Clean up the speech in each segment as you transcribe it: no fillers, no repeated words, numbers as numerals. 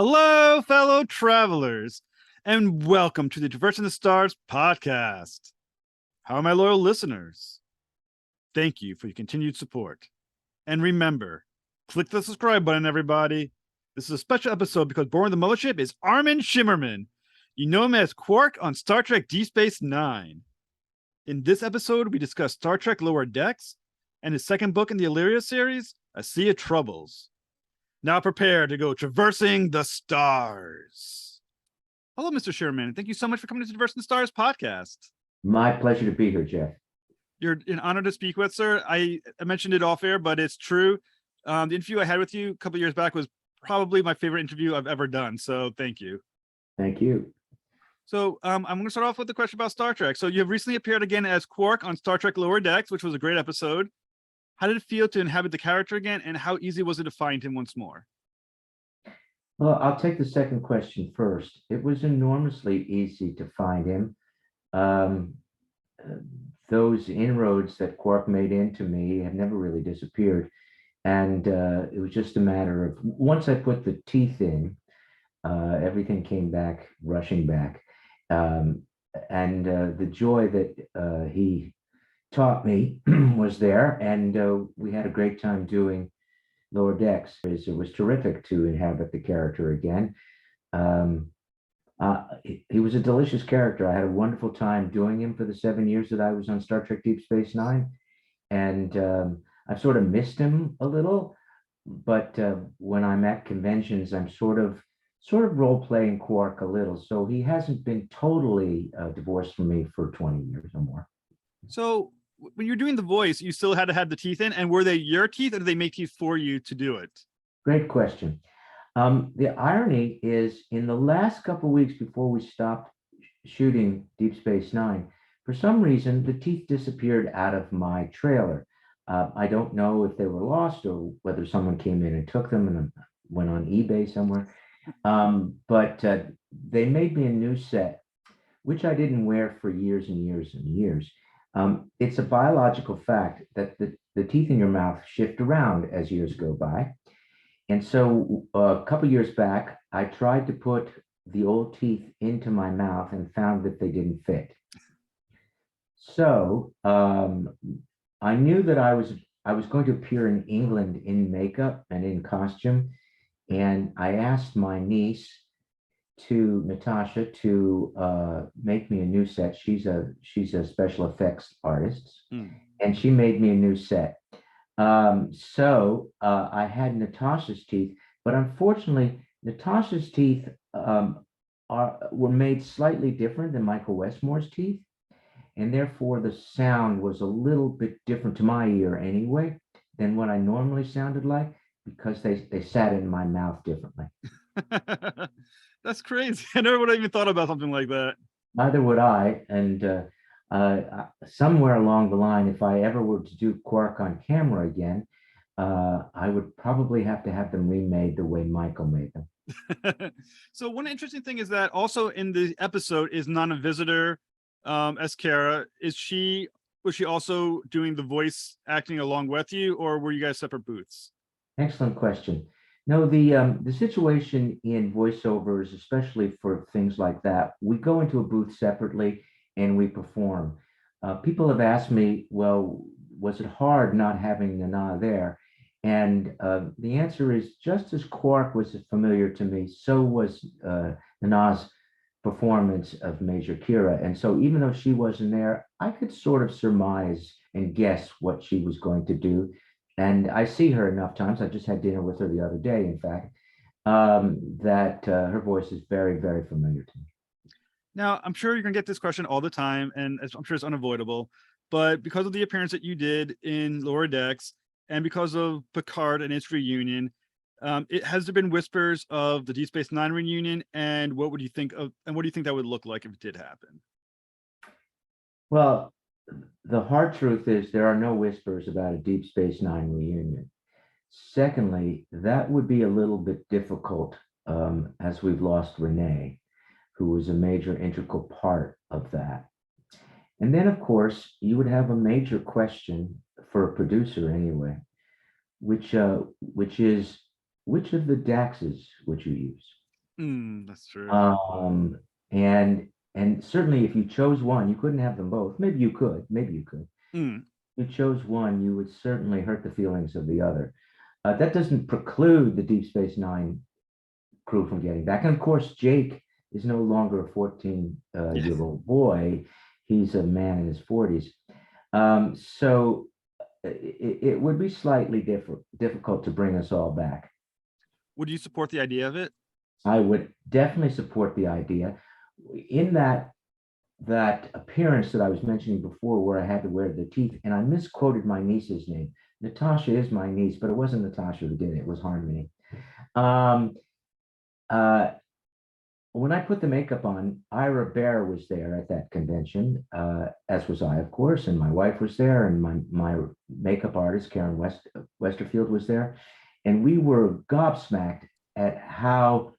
Hello, fellow travelers, and welcome to the Traversing the Stars podcast. How are my loyal listeners? Thank you for your continued support. And remember, click the subscribe button, everybody. This is a special episode because aboard the mothership is Armin Shimerman. You know him as Quark on Star Trek Deep Space Nine. In this episode, we discuss Star Trek Lower Decks and his second book in the Illyria series, A Sea of Troubles. Now prepare to go traversing the stars. Hello, Mr. Sherman. Thank you so much for coming to the Traversing the Stars podcast. My pleasure to be here, Jeff. You're an honor to speak with, sir. I mentioned it off air, but it's true. The interview I had with you a couple years back was probably my favorite interview I've ever done. So thank you. Thank you. So I'm going to start off with a question about Star Trek. So you have recently appeared again as Quark on Star Trek Lower Decks, which was a great episode. How did it feel to inhabit the character again, and how easy was it to find him once more? Well, I'll take the second question first. It was enormously easy to find him. Those inroads that Quark made into me have never really disappeared. And it was just a matter of, once I put the teeth in, everything came back, rushing back. And the joy that he taught me was there, and we had a great time doing Lower Decks. It was terrific to inhabit the character again. He was a delicious character. I had a wonderful time doing him for the 7 years that I was on Star Trek Deep Space Nine, and I've sort of missed him a little. But when I'm at conventions, I'm sort of role playing Quark a little. So he hasn't been totally divorced from me for 20 years or more. So when you're doing the voice, you still had to have the teeth in, and were they your teeth, or did they make teeth for you to do it? Great question. The irony is, in the last couple of weeks before we stopped shooting Deep Space Nine, for some reason, the teeth disappeared out of my trailer. I don't know if they were lost or whether someone came in and took them and went on eBay somewhere. But they made me a new set, which I didn't wear for years and years and years. It's a biological fact that the teeth in your mouth shift around as years go by. And so a couple years back, I tried to put the old teeth into my mouth and found that they didn't fit. So I knew that I was going to appear in England in makeup and in costume. And I asked my niece, Natasha, to make me a new set. She's a special effects artist, and she made me a new set. So I had Natasha's teeth, but unfortunately, Natasha's teeth were made slightly different than Michael Westmore's teeth, and therefore the sound was a little bit different to my ear anyway than what I normally sounded like, because they sat in my mouth differently. That's crazy. I never would have even thought about something like that. Neither would I. And somewhere along the line, if I ever were to do Quark on camera again, I would probably have to have them remade the way Michael made them. So one interesting thing is that also in the episode is Nana Visitor as Kara. Was she also doing the voice acting along with you, or were you guys separate booths? Excellent question. No, the situation in voiceovers, especially for things like that, we go into a booth separately and we perform. People have asked me, well, was it hard not having Nana there? And the answer is, just as Quark was familiar to me, so was Nana's performance of Major Kira. And so even though she wasn't there, I could sort of surmise and guess what she was going to do. And I see her enough times. I just had dinner with her the other day, in fact, that her voice is very, very familiar to me. Now, I'm sure you're going to get this question all the time, and I'm sure it's unavoidable. But because of the appearance that you did in Lower Decks, and because of Picard and its reunion, has there been whispers of the Deep Space Nine reunion? And what do you think that would look like if it did happen? Well, the hard truth is there are no whispers about a Deep Space Nine reunion. Secondly, that would be a little bit difficult, as we've lost Renee, who was a major integral part of that. And then, of course, you would have a major question for a producer anyway, which is, which of the Daxes would you use? That's true. Um, and certainly if you chose one, you couldn't have them both. Maybe you could, maybe you could. Mm, If you chose one, you would certainly hurt the feelings of the other. That doesn't preclude the Deep Space Nine crew from getting back. And of course, Jake is no longer a 14 yes. year old boy. He's a man in his 40s. So it would be slightly difficult to bring us all back. Would you support the idea of it? I would definitely support the idea. In that appearance that I was mentioning before, where I had to wear the teeth, and I misquoted my niece's name. Natasha is my niece, but it wasn't Natasha who did it. It was Harmony. Um, uh, when I put the makeup on, Ira Bear was there at that convention, as was I, of course, and my wife was there, and my makeup artist, Karen Westerfield, was there. And we were gobsmacked at how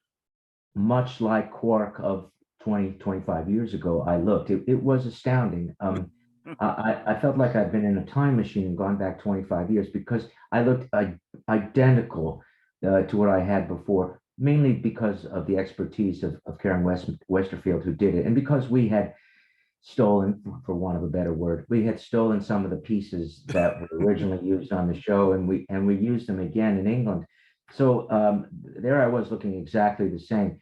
much like Quark of 20, 25 years ago I looked. It was astounding. I felt like I'd been in a time machine and gone back 25 years because I looked identical to what I had before, mainly because of the expertise of Karen Westerfield, who did it, and because we had stolen, for want of a better word, we had stolen some of the pieces that were originally used on the show, and we used them again in England. So there I was looking exactly the same.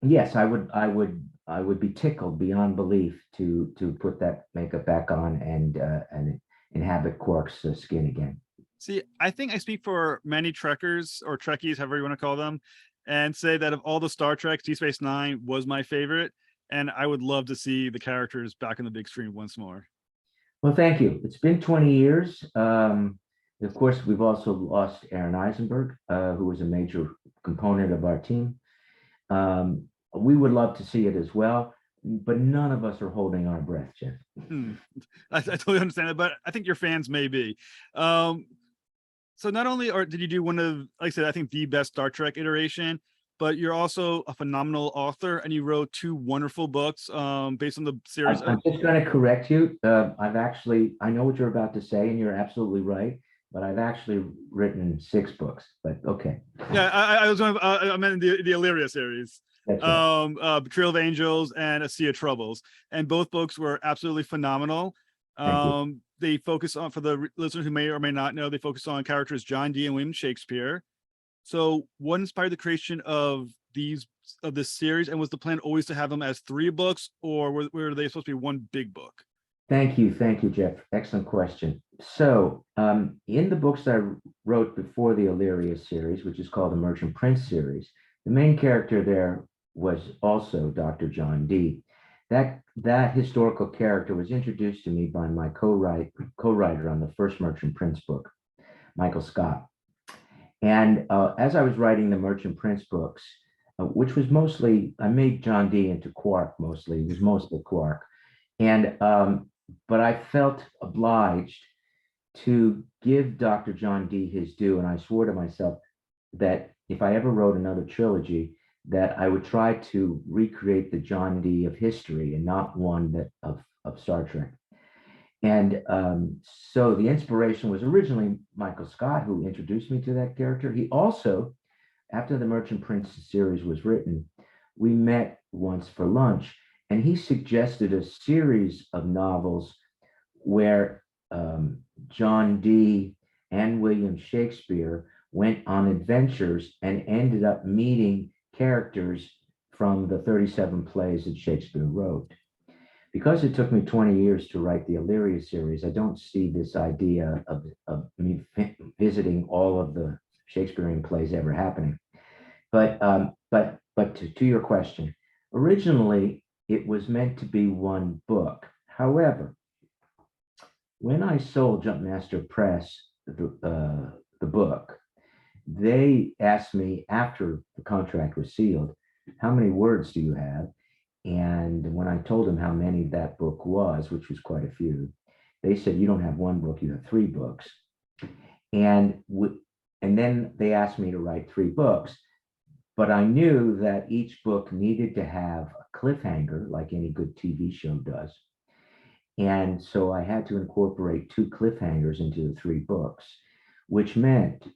Yes, I would be tickled beyond belief to put that makeup back on and inhabit Quark's skin again. See, I think I speak for many Trekkers or Trekkies, however you want to call them, and say that of all the Star Treks, Deep Space Nine was my favorite, and I would love to see the characters back on the big screen once more. Well, thank you. It's been 20 years. Of course, we've also lost Aaron Eisenberg, who was a major component of our team. We would love to see it as well, but none of us are holding our breath, Jeff. I totally understand it, but I think your fans may be. So not only did you do one of, like I said, I think the best Star Trek iteration, but you're also a phenomenal author, and you wrote two wonderful books based on the series. I'm just going to correct you. I know what you're about to say, and you're absolutely right, but I've actually written 6 books, but okay. Yeah, I was going. I meant the Illyria series, That's right. Betrayal of Angels and A Sea of Troubles, and both books were absolutely phenomenal. Thank you. They focus on, for the listeners who may or may not know, they focus on characters John Dee and William Shakespeare. So, what inspired the creation of this series, and was the plan always to have them as 3 books, or were they supposed to be one big book? Thank you, Jeff. Excellent question. So, in the books I wrote before the Illyria series, which is called the Merchant Prince series, the main character there was also Dr. John Dee. That historical character was introduced to me by my co-writer on the first Merchant Prince book, Michael Scott. And as I was writing the Merchant Prince books, which was mostly, I made John Dee into Quark mostly. It was mostly Quark. And but I felt obliged to give Dr. John Dee his due, and I swore to myself that if I ever wrote another trilogy, that I would try to recreate the John Dee of history and not one of Star Trek. And so the inspiration was originally Michael Scott, who introduced me to that character. He also, after the Merchant Prince series was written, we met once for lunch, and he suggested a series of novels where John Dee and William Shakespeare went on adventures and ended up meeting characters from the 37 plays that Shakespeare wrote. Because it took me 20 years to write the Illyria series, I don't see this idea of me visiting all of the Shakespearean plays ever happening. But to your question, originally it was meant to be one book. However, when I sold Jumpmaster Press the book, they asked me after the contract was sealed, how many words do you have? And when I told them how many that book was, which was quite a few, they said, you don't have one book, you have 3 books. And then they asked me to write 3 books, but I knew that each book needed to have a cliffhanger, like any good TV show does. And so I had to incorporate 2 cliffhangers into the 3 books, which meant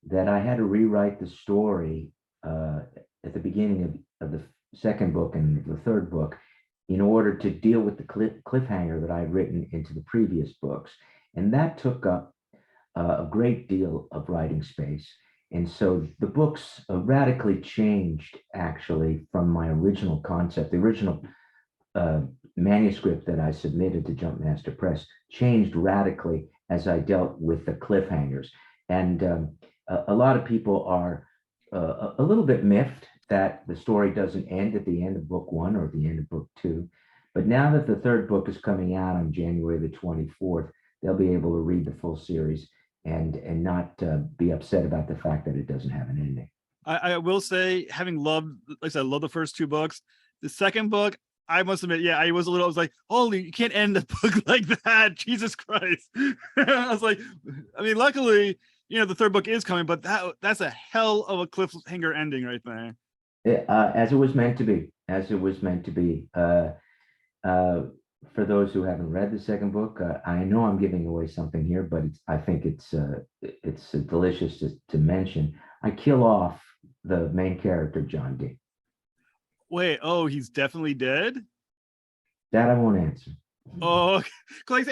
that I had to rewrite the story at the beginning of the second book and the third book in order to deal with the cliffhanger that I'd written into the previous books. And that took up a great deal of writing space. And so the books radically changed actually from my original concept. The original manuscript that I submitted to Jumpmaster Press changed radically as I dealt with the cliffhangers. And a lot of people are a little bit miffed that the story doesn't end at the end of book one or at the end of book two. But now that the third book is coming out on January the 24th, they'll be able to read the full series and not be upset about the fact that it doesn't have an ending. I will say, having loved, like I said, love the first two books. The second book, I must admit, yeah, I was like, holy, you can't end the book like that. Jesus Christ. I was like, I mean, luckily, the third book is coming, but that's a hell of a cliffhanger ending right there. As it was meant to be, as it was meant to be. For those who haven't read the second book, I know I'm giving away something here, but I think it's delicious to mention. I kill off the main character, John D. Wait, oh, he's definitely dead? That I won't answer. Oh, like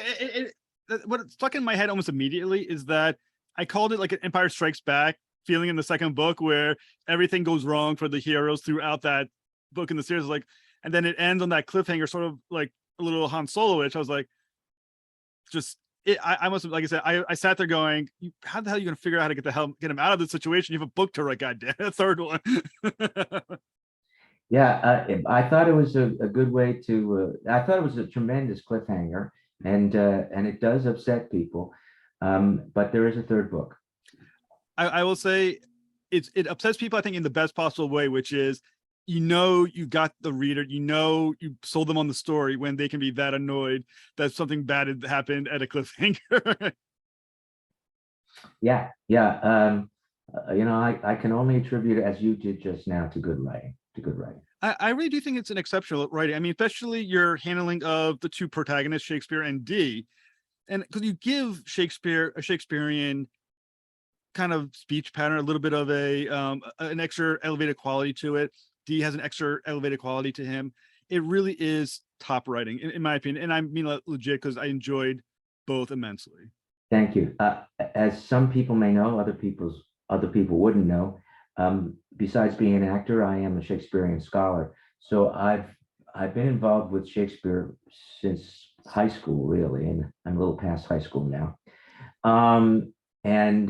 what stuck in my head almost immediately is that I called it like an Empire Strikes Back feeling in the second book, where everything goes wrong for the heroes throughout that book in the series, like, and then it ends on that cliffhanger, sort of like a little Han Solo-ish. I was like, I must have, like I said, I sat there going, how the hell are you gonna figure out how to get him out of this situation? You have a book to write, goddamn, a third one. Yeah, I thought it was a good way to. I thought it was a tremendous cliffhanger, and it does upset people. But there is a third book. I will say it upsets people, I think, in the best possible way, which is, you got the reader, you sold them on the story when they can be that annoyed that something bad had happened at a cliffhanger. Yeah. I can only attribute it, as you did just now, to good writing. I really do think it's an exceptional writing. I mean, especially your handling of the two protagonists, Shakespeare and Dee, and because you give Shakespeare a Shakespearean kind of speech pattern, a little bit of an extra elevated quality to it. Dee has an extra elevated quality to him. It really is top writing, in my opinion, and I mean legit, because I enjoyed both immensely. Thank you. As some people may know, other people wouldn't know. Besides being an actor, I am a Shakespearean scholar. So I've been involved with Shakespeare since high school, really, and I'm a little past high school now. And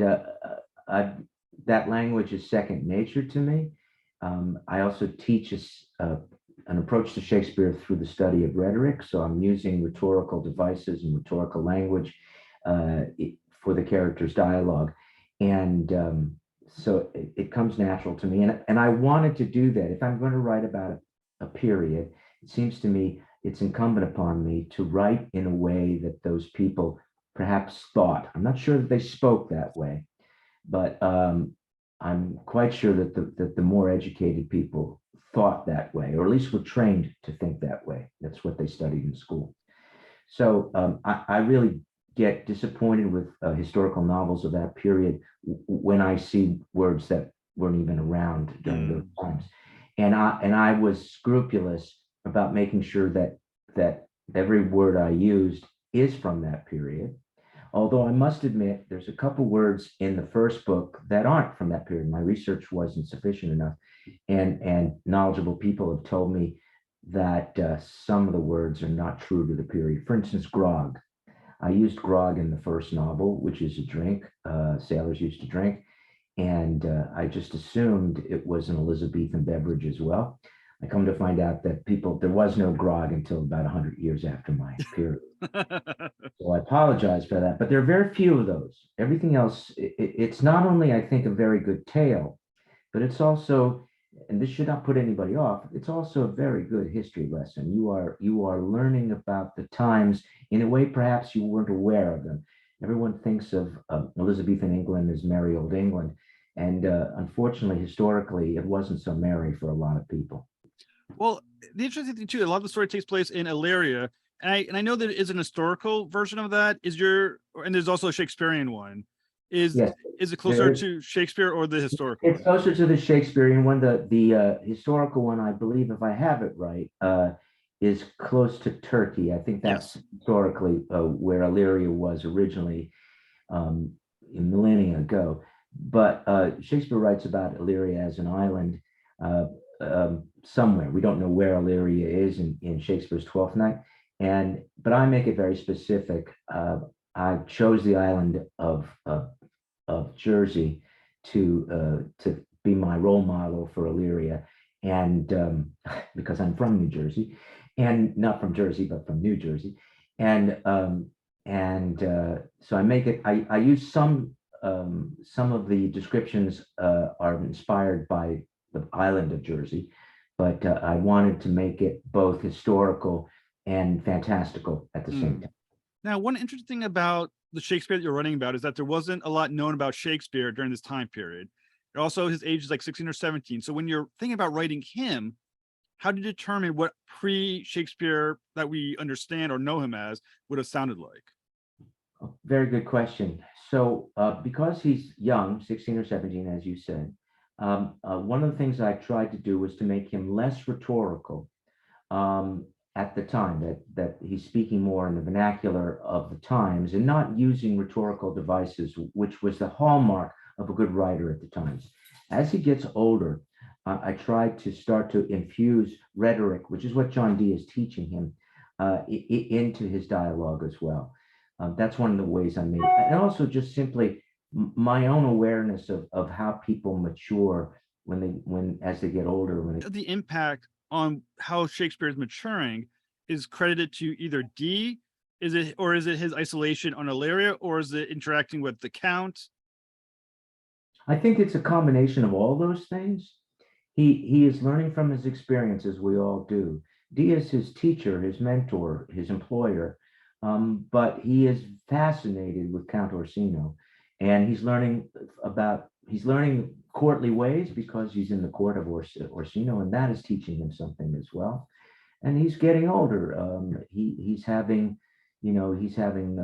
that language is second nature to me. I also teach an approach to Shakespeare through the study of rhetoric. So I'm using rhetorical devices and rhetorical language for the character's dialogue. And so it comes natural to me. And I wanted to do that. If I'm going to write about a period, it seems to me it's incumbent upon me to write in a way that those people perhaps thought. I'm not sure that they spoke that way, but I'm quite sure that the more educated people thought that way, or at least were trained to think that way. That's what they studied in school. So I really get disappointed with historical novels of that period when I see words that weren't even around during those times. And I was scrupulous about making sure that every word I used is from that period. Although I must admit, there's a couple words in the first book that aren't from that period. My research wasn't sufficient enough, and knowledgeable people have told me that some of the words are not true to the period. For instance, grog. I used grog in the first novel, which is a drink sailors used to drink, and I just assumed it was an Elizabethan beverage as well. I come to find out that there was no grog until about 100 years after my period. So I apologize for that, but there are very few of those. Everything else, it's not only, I think, a very good tale, but it's also, and this should not put anybody off, it's also a very good history lesson. You are learning about the times in a way perhaps you weren't aware of them. Everyone thinks of Elizabethan England as merry old England, and unfortunately, historically, it wasn't so merry for a lot of people. Well, the interesting thing too, a lot of the story takes place in Illyria, and I know there is an historical version of that. And there's also a Shakespearean one. Is Yes, is it there closer is. to Shakespeare or the historical It's one? closer to the Shakespearean one. The historical one, I believe, if I have it right, is close to Turkey. I think that's Yes. historically where Illyria was originally, um, a millennia ago. But Shakespeare writes about Illyria as an island uh, somewhere. We don't know where Illyria is in Shakespeare's Twelfth Night, and but I make it very specific. I chose the island of Jersey to be my role model for Illyria, and because I'm from New Jersey, and not from Jersey, but from New Jersey, and so I make it. I use some of the descriptions are inspired by the island of Jersey, but I wanted to make it both historical and fantastical at the same Hmm. time. Now, one interesting thing about the Shakespeare that you're writing about is that there wasn't a lot known about Shakespeare during this time period. And also, his age is like 16 or 17. So when you're thinking about writing him, how do you determine what pre-Shakespeare that we understand or know him as would have sounded like? Very good question. So, because he's young, 16 or 17, as you said, one of the things I tried to do was to make him less rhetorical at the time, that he's speaking more in the vernacular of the times and not using rhetorical devices, which was the hallmark of a good writer at the times. As he gets older, I tried to start to infuse rhetoric, which is what John Dee is teaching him, into his dialogue as well. That's one of the ways I made it. And also just simply my own awareness of how people mature when as they get older, when they The impact on how Shakespeare is maturing is credited to either D, is it, or is it his isolation on Illyria, or is it interacting with the Count? I think it's a combination of all those things. He is learning from his experiences, we all do. Dee is his teacher, his mentor, his employer, but he is fascinated with Count Orsino, and he's learning courtly ways because he's in the court of Orsino, and that is teaching him something as well. And he's getting older. He's having, he's having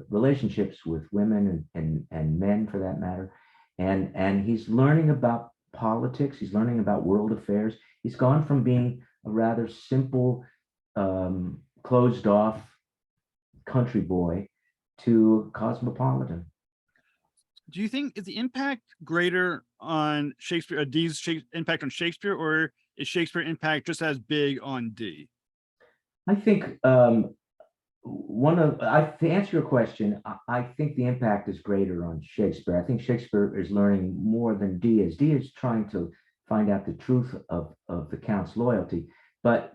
relationships with women and men for that matter, and he's learning about politics. He's learning about world affairs. He's gone from being a rather simple, closed off country boy to cosmopolitan. Do you think is the impact greater on Shakespeare, D's impact on Shakespeare, or is Shakespeare impact just as big on D? I think to answer your question, I think the impact is greater on Shakespeare. I think Shakespeare is learning more than Dee is. Dee is trying to find out the truth of the Count's loyalty, but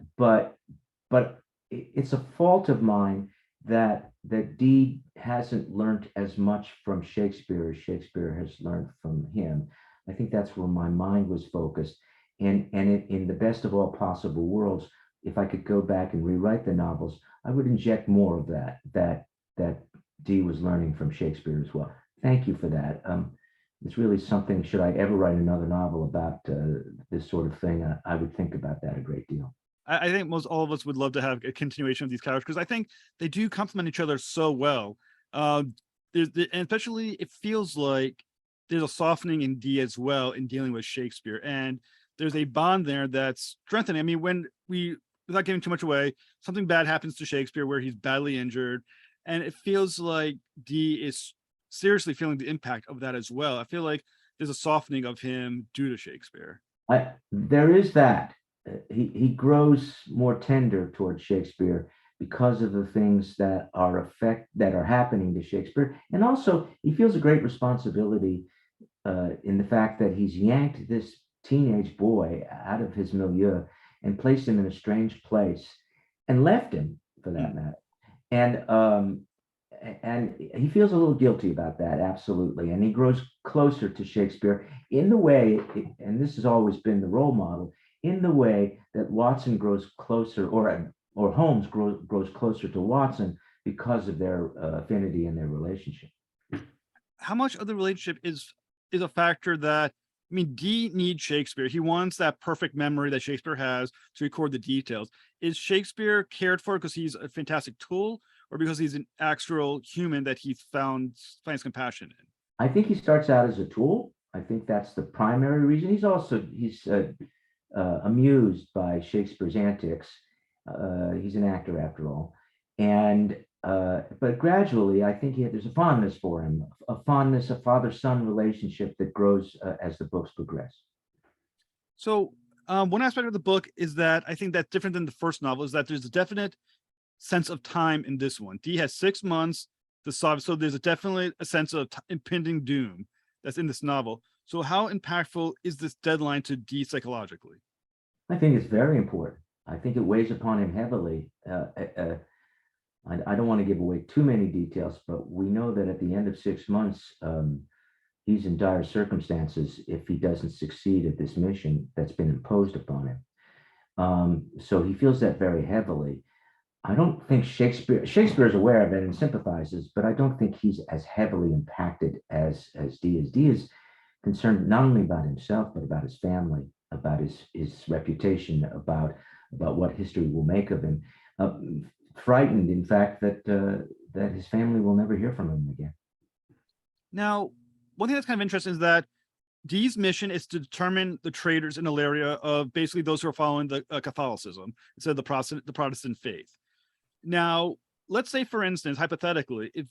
it's a fault of mine that Dee hasn't learned as much from Shakespeare as Shakespeare has learned from him. I think that's where my mind was focused. And in the best of all possible worlds, if I could go back and rewrite the novels, I would inject more of that Dee was learning from Shakespeare as well. Thank you for that. It's really something. Should I ever write another novel about this sort of thing, I would think about that a great deal. I think most all of us would love to have a continuation of these characters because I think they do complement each other so well. Uh, and especially it feels like there's a softening in D as well in dealing with Shakespeare, and there's a bond there that's strengthening. I mean, when we, without giving too much away, something bad happens to Shakespeare where he's badly injured, and it feels like D is seriously feeling the impact of that as well. I feel like there's a softening of him due to Shakespeare. There is that. He grows more tender towards Shakespeare because of the things that are happening to Shakespeare, and also he feels a great responsibility in the fact that he's yanked this teenage boy out of his milieu and placed him in a strange place and left him for that Hmm. matter. And and he feels a little guilty about that, absolutely. And he grows closer to Shakespeare in the way, and this has always been the role model, in the way that Watson grows closer, or Holmes grows closer to Watson because of their affinity and their relationship. How much of the relationship is a factor that, I mean, D needs Shakespeare. He wants that perfect memory that Shakespeare has to record the details. Is Shakespeare cared for because he's a fantastic tool, or because he's an actual human that he finds compassion in? I think he starts out as a tool. I think that's the primary reason. He's amused by Shakespeare's antics. He's an actor after all, and but gradually, I think there's a fondness for him, a father-son relationship that grows as the books progress. So one aspect of the book is that I think that's different than the first novel is that there's a definite sense of time in this one. Dee has 6 months to solve, so there's definitely a sense of impending doom that's in this novel. So how impactful is this deadline to Dee psychologically? I think it's very important. I think it weighs upon him heavily. I don't want to give away too many details, but we know that at the end of 6 months, he's in dire circumstances if he doesn't succeed at this mission that's been imposed upon him. So he feels that very heavily. I don't think Shakespeare is aware of it and sympathizes, but I don't think he's as heavily impacted as Dee is. Dee is concerned not only about himself, but about his family, about his reputation, about what history will make of him. Frightened, in fact, that his family will never hear from him again. Now, one thing that's kind of interesting is that Dee's mission is to determine the traitors in Illyria of basically those who are following the Catholicism instead of the Protestant faith. Now, let's say, for instance, hypothetically, if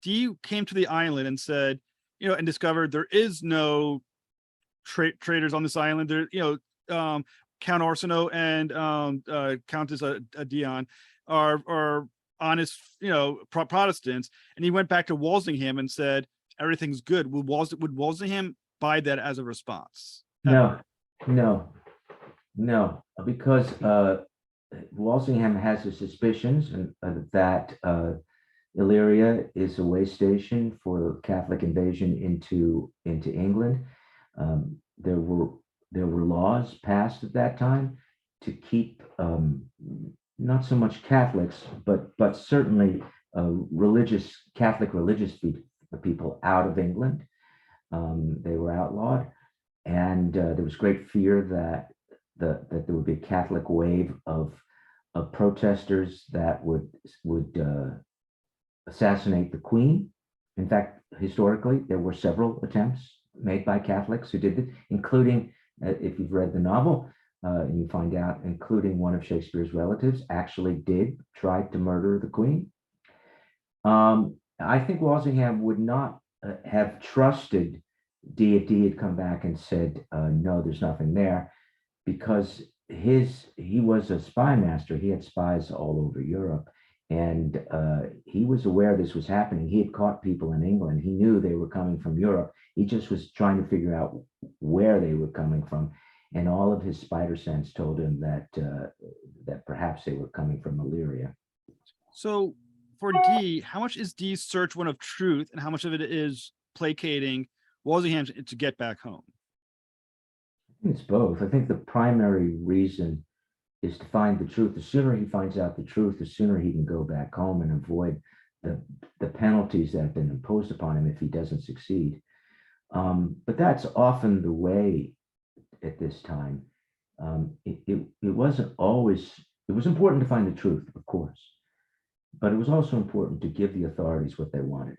Dee came to the island and said, and discovered there is no traitors on this island, there, Count Orsino and Countess Dion are honest, Protestants, and he went back to Walsingham and said everything's good. Would Walsingham buy that as a response? No, because Walsingham has his suspicions that Illyria is a way station for Catholic invasion into England. There were laws passed at that time to keep not so much Catholics, but certainly Catholic religious people out of England. They were outlawed, and there was great fear that there would be a Catholic wave of protesters that would assassinate the Queen. In fact, historically, there were several attempts made by Catholics who did it, including, if you've read the novel, and you find out, including one of Shakespeare's relatives actually did try to murder the Queen. I think Walsingham would not have trusted Dee if Dee had come back and said, no, there's nothing there, because he was a spy master. He had spies all over Europe, and he was aware this was happening. He had caught people in England. He knew they were coming from Europe. He just was trying to figure out where they were coming from, and all of his spider sense told him that perhaps they were coming from Illyria. So for Dee, how much is Dee's search one of truth, and how much of it is placating Walsingham to get back home? It's both. I think the primary reason is to find the truth. The sooner he finds out the truth, the sooner he can go back home and avoid the penalties that have been imposed upon him if he doesn't succeed. But that's often the way at this time. It wasn't always, it was important to find the truth, of course, but it was also important to give the authorities what they wanted,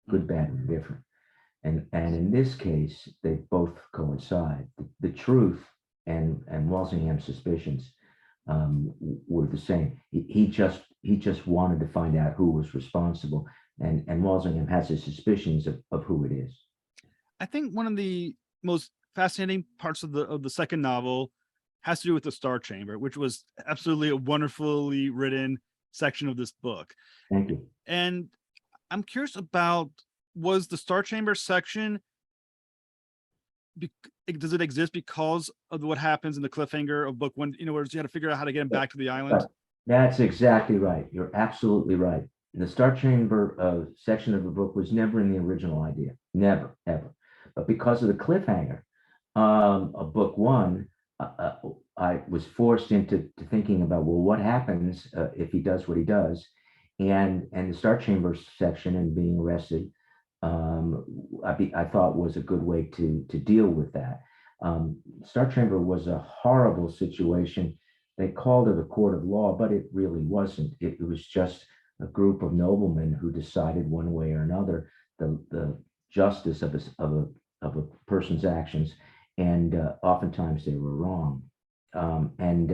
good, bad, and different. And in this case, they both coincide. The truth and Walsingham's suspicions were the same. He just wanted to find out who was responsible, and Walsingham has his suspicions of who it is. I think one of the most fascinating parts of the second novel has to do with the Star Chamber, which was absolutely a wonderfully written section of this book. Thank you. And I'm curious about, was the Star Chamber section, does it exist because of what happens in the cliffhanger of book one, where you had to figure out how to get him back to the island? That's exactly right. You're absolutely right. The Star Chamber section of the book was never in the original idea, never, ever. But because of the cliffhanger of book one, I was forced into thinking about, well, what happens if he does what he does, and the Star Chamber section and being arrested, I thought was a good way to deal with that. Star Chamber was a horrible situation. They called it a court of law, but it really wasn't. It was just a group of noblemen who decided one way or another the justice of a person's actions, and oftentimes they were wrong, and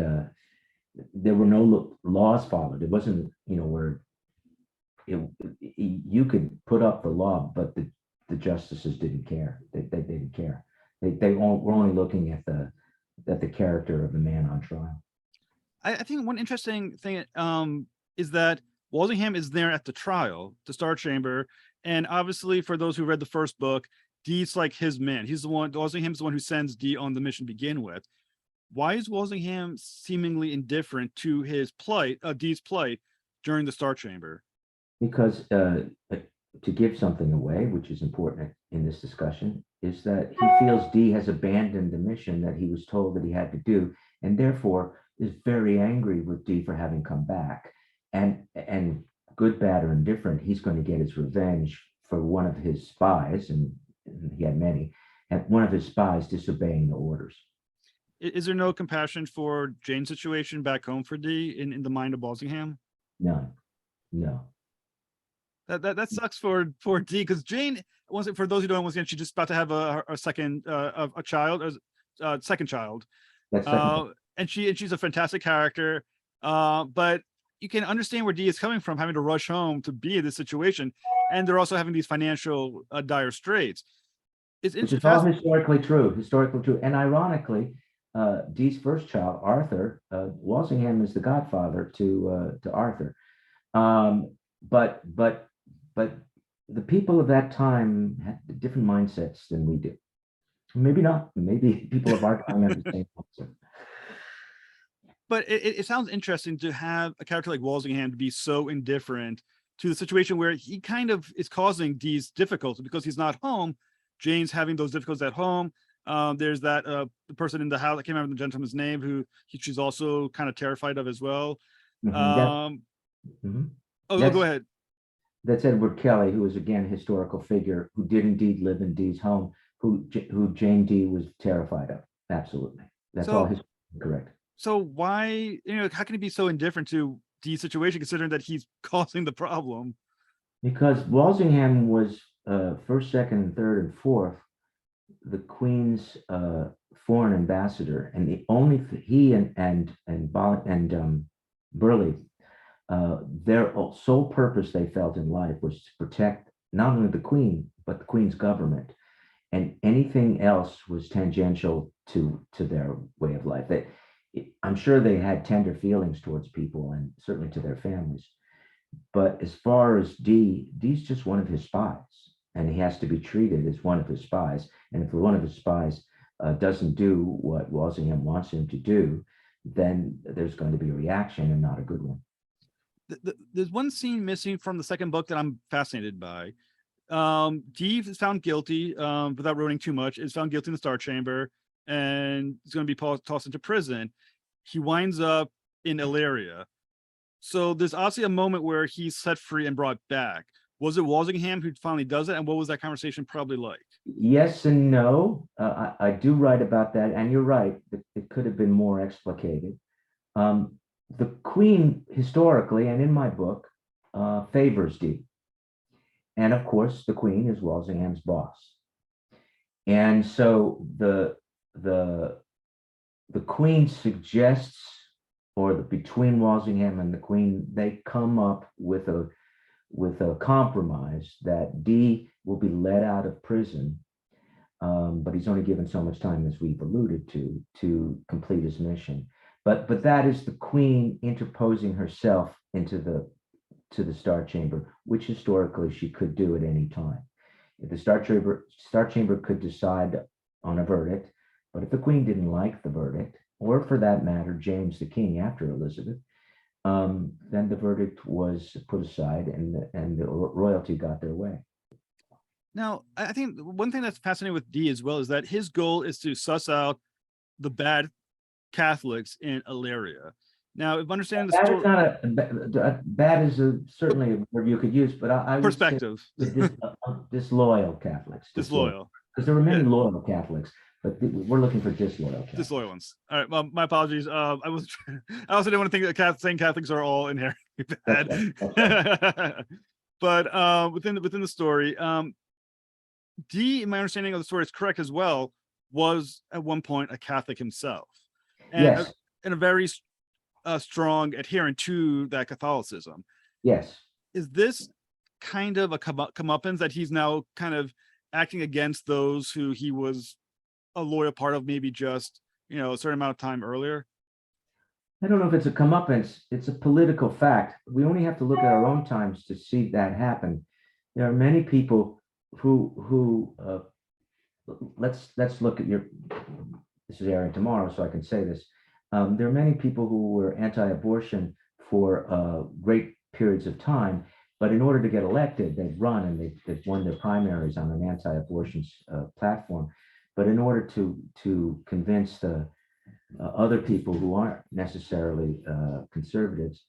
there were no laws followed. It wasn't, where you could put up the law, but the justices didn't care. They didn't care. They were only looking at the character of the man on trial. I think one interesting thing is that Walsingham is there at the trial, the Star Chamber, and obviously for those who read the first book, Dee's like his man. He's the one. Walsingham's the one who sends Dee on the mission to begin with. Why is Walsingham seemingly indifferent to his plight, Dee's plight, during the Star Chamber? Because to give something away, which is important in this discussion, is that he feels Dee has abandoned the mission that he was told that he had to do, and therefore is very angry with Dee for having come back. And good, bad, or indifferent, he's going to get his revenge for one of his spies, and he had many, and one of his spies disobeying the orders. Is there no compassion for Jane's situation back home for Dee in the mind of Walsingham? None. No. That sucks for Dee, because Jane wasn't, for those who don't know, once again, she's just about to have a second a child, second child. And she's a fantastic character. But you can understand where Dee is coming from, having to rush home to be in this situation, and they're also having these financial dire straits. Which is all historically true, and ironically, Dee's first child, Arthur, Walsingham is the godfather to Arthur. But the people of that time had different mindsets than we do. Maybe not. Maybe people of our time have the same mindset. But it sounds interesting to have a character like Walsingham to be so indifferent to the situation where he kind of is causing Dee's difficulty because he's not home. Jane's having those difficulties at home. There's that the person in the house, I can't remember the gentleman's name, who she's also kind of terrified of as well. Oh, go ahead. That's Edward Kelly, who is again a historical figure who did indeed live in Dee's home, who Jane Dee was terrified of. Absolutely, that's all correct. So why, how can he be so indifferent to Dee's situation, considering that he's causing the problem? Because Walsingham was first, second, and third, and fourth the Queen's foreign ambassador, and the only he and Burleigh, their sole purpose they felt in life was to protect not only the Queen but the Queen's government, and anything else was tangential to their way of life. I'm sure they had tender feelings towards people and certainly to their families, but as far as Dee's just one of his spies, and he has to be treated as one of his spies. And if one of his spies doesn't do what Walsingham wants him to do, then there's going to be a reaction, and not a good one. There's one scene missing from the second book that I'm fascinated by. Dee is found guilty, without ruining too much, is found guilty in the Star Chamber, and is going to be tossed into prison. He winds up in Illyria. So there's obviously a moment where he's set free and brought back. Was it Walsingham who finally does it? And what was that conversation probably like? Yes and no. I do write about that. And you're right. It could have been more explicated. The Queen, historically, and in my book, favors Dee. And of course, the Queen is Walsingham's boss. And so the Queen suggests, or between Walsingham and the Queen, they come up with a compromise that Dee will be let out of prison, but he's only given so much time, as we've alluded to complete his mission. But that is the Queen interposing herself into the Star Chamber, which historically she could do at any time. If the Star Chamber could decide on a verdict, but if the Queen didn't like the verdict, or for that matter, James the King after Elizabeth, then the verdict was put aside, and the royalty got their way. Now, I think one thing that's fascinating with Dee as well is that his goal is to suss out the bad Catholics in Illyria. Now, if understanding the story, not bad is certainly a word you could use, but I would perspective. Say disloyal Catholics. Disloyal. Because there were many loyal Catholics, but we're looking for disloyal Catholics. Disloyal ones. All right. Well, my apologies. I also didn't want to think that saying Catholics are all inherently That's right. That's right. But within the story, Dee, in my understanding of the story, is correct as well, was at one point a Catholic himself, and Yes. a very strong adherent to that Catholicism. Yes. Is this kind of a comeuppance that he's now kind of acting against those who he was a loyal part of, maybe just a certain amount of time earlier? I don't know if it's a comeuppance. It's a political fact. We only have to look at our own times to see that happen. There are many people who let's look at your. This is airing tomorrow, so I can say this. There are many people who were anti-abortion for great periods of time, but in order to get elected, they've run and they've won their primaries on an anti-abortion platform. But in order to convince the other people who aren't necessarily conservatives,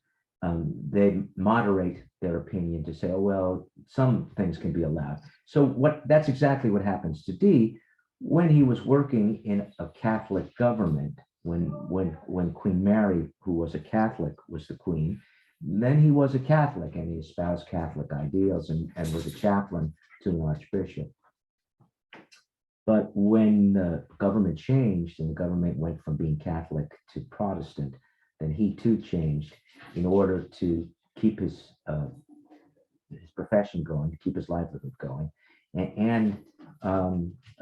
they moderate their opinion to say, oh, well, some things can be allowed. So that's exactly what happens to Dee when he was working in a Catholic government, when Queen Mary, who was a Catholic, was the queen. Then he was a Catholic and he espoused Catholic ideals and was a chaplain to an archbishop. But when the government changed and the government went from being Catholic to Protestant, then he too changed in order to keep his profession going, to keep his livelihood going. And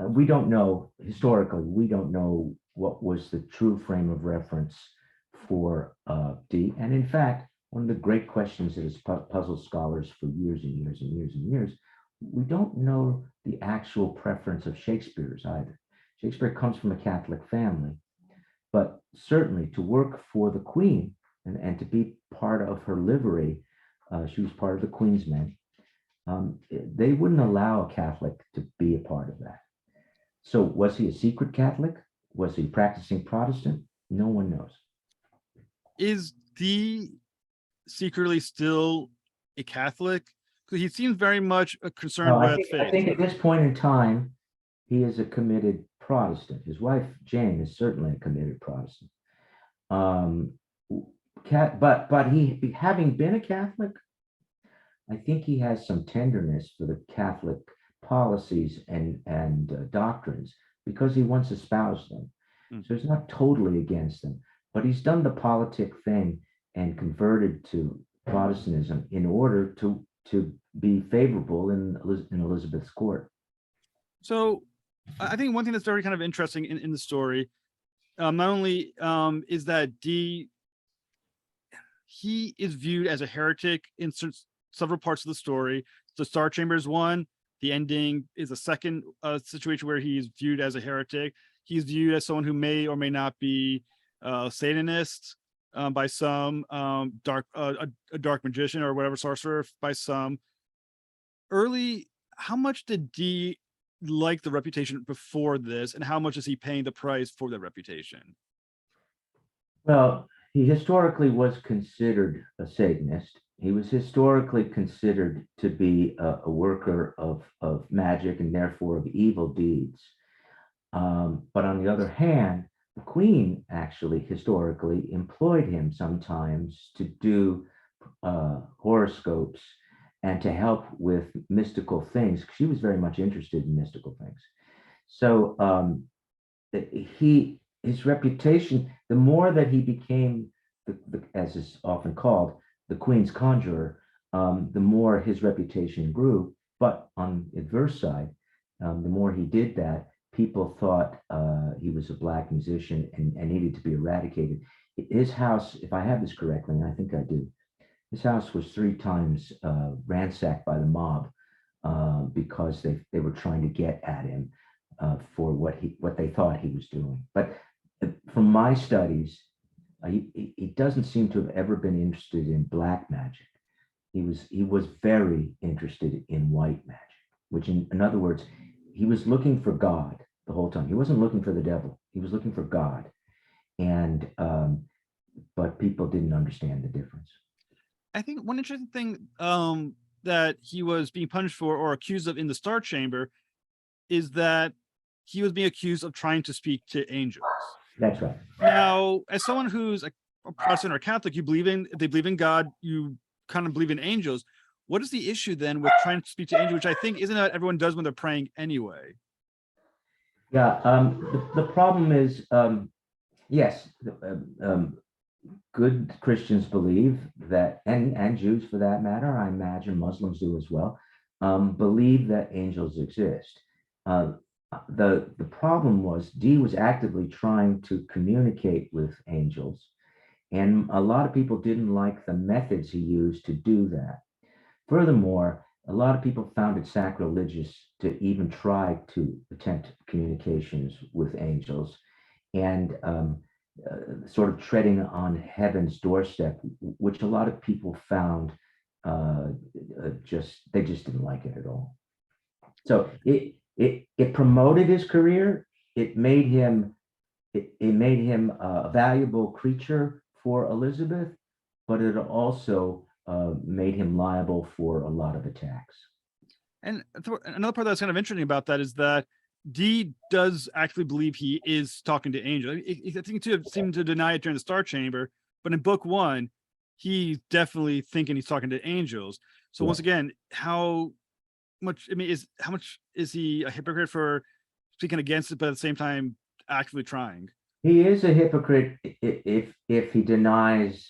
we don't know, historically, we don't know what was the true frame of reference for Dee. And in fact, one of the great questions that has puzzled scholars for years and years and years and years, we don't know the actual preference of Shakespeare's either. Shakespeare comes from a Catholic family, but certainly to work for the Queen and to be part of her livery, she was part of the Queen's Men. They wouldn't allow a Catholic to be a part of that. So was he a secret Catholic? Was he practicing Protestant? No one knows. Is Dee secretly still a Catholic? Because he seems very much concerned with faith. I think at this point in time, he is a committed Protestant. His wife, Jane, is certainly a committed Protestant. But he, having been a Catholic, I think he has some tenderness for the Catholic policies and doctrines because he once espoused them. So he's not totally against them, but he's done the politic thing and converted to Protestantism in order to be favorable in Elizabeth's court. So I think one thing that's very kind of interesting in the story, not only is that Dee, he is viewed as a heretic in several parts of the story. The Star Chamber is one. The ending is a second situation where he's viewed as a heretic. He's viewed as someone who may or may not be Satanist by some, a dark magician or whatever, sorcerer by some. Early, how much did Dee like the reputation before this, and how much is he paying the price for that reputation? Well, he historically was considered a Satanist. He was historically considered to be a worker of magic and therefore of evil deeds. But on the other hand, the Queen actually historically employed him sometimes to do horoscopes and to help with mystical things. She was very much interested in mystical things. So his reputation, the more that he became, as is often called, the Queen's conjurer, the more his reputation grew. But on the adverse side, the more he did that, people thought he was a black musician and needed to be eradicated. His house, if I have this correctly, and I think I do, his house was 3 times ransacked by the mob because they were trying to get at him for what they thought he was doing. But from my studies, he doesn't seem to have ever been interested in black magic. He was very interested in white magic, which in other words, he was looking for God the whole time. He wasn't looking for the devil. He was looking for God. And but people didn't understand the difference. I think one interesting thing that he was being punished for or accused of in the Star Chamber is that he was being accused of trying to speak to angels. That's right. Now, as someone who's a Protestant or Catholic, you believe in, if they believe in God, you kind of believe in angels. What is the issue then with trying to speak to angels, which I think isn't that everyone does when they're praying anyway? Yeah, the problem is, yes, good Christians believe that, and Jews for that matter, I imagine Muslims do as well, believe that angels exist. The problem was Dee was actively trying to communicate with angels, and a lot of people didn't like the methods he used to do that. Furthermore, a lot of people found it sacrilegious to even try to attempt communications with angels, and sort of treading on heaven's doorstep, which a lot of people found they just didn't like it at all. So it promoted his career. It made him a valuable creature for Elizabeth, but it also made him liable for a lot of attacks. And another part that's kind of interesting about that is that Dee does actually believe he is talking to angels. I think he seemed to deny it during the Star Chamber, but in book one, he's definitely thinking he's talking to angels. So once again, how much is he a hypocrite for speaking against it, but at the same time actively trying? He is a hypocrite if he denies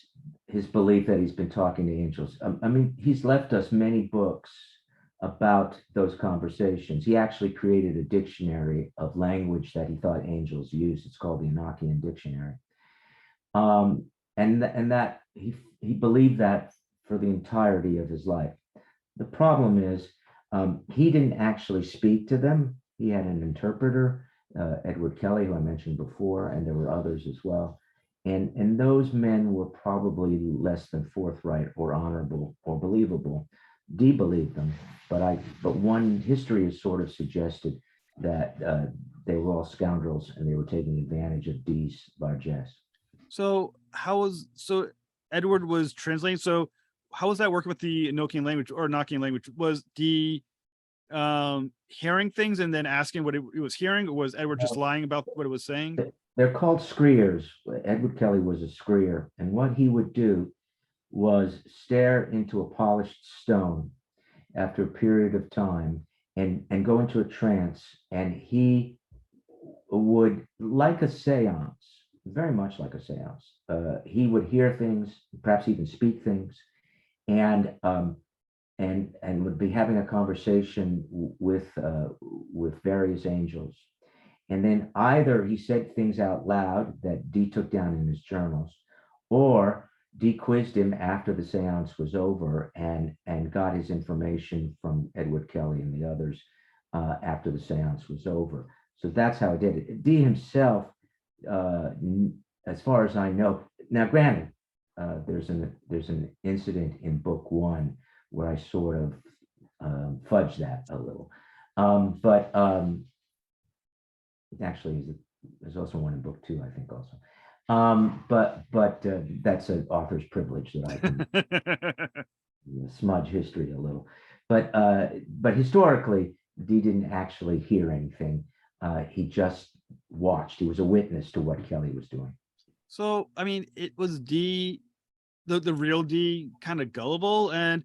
his belief that he's been talking to angels. I mean, he's left us many books about those conversations. He actually created a dictionary of language that he thought angels used. It's called the Enochian Dictionary. And that he believed that for the entirety of his life. The problem is he didn't actually speak to them. He had an interpreter, Edward Kelly, who I mentioned before, and there were others as well. And those men were probably less than forthright or honorable or believable. Dee believed them, but one history has sort of suggested that they were all scoundrels and they were taking advantage of Dee's largesse. So Edward was translating. So how was that working with the Enochian language or Enochian language? Was Dee hearing things and then asking what he was hearing, or was Edward just lying about what it was saying? They're called screers. Edward Kelly was a screer, and what he would do was stare into a polished stone after a period of time and go into a trance, and he would, like a seance, very much like a seance, he would hear things, perhaps even speak things, and would be having a conversation with various angels. And then either he said things out loud that Dee took down in his journals, or Dee quizzed him after the seance was over and got his information from Edward Kelly and the others after the seance was over. So that's how he did it. Dee himself, as far as I know, now granted, there's an incident in book one where I sort of fudged that a little, but actually there's also one in book two, I think, also. But that's an author's privilege that I can smudge history a little. But historically, Dee didn't actually hear anything. He just watched. He was a witness to what Kelly was doing. So, I mean, it was Dee, the real Dee, kind of gullible, and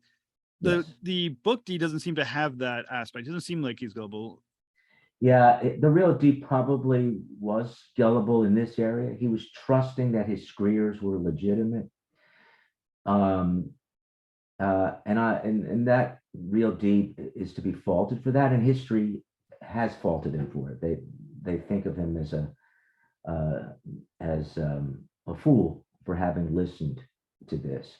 the book Dee doesn't seem to have that aspect. It doesn't seem like he's gullible. Yeah, the real Dee probably was gullible in this area. He was trusting that his screers were legitimate. And that real Dee is to be faulted for that, and history has faulted him for it. They think of him as a fool for having listened to this.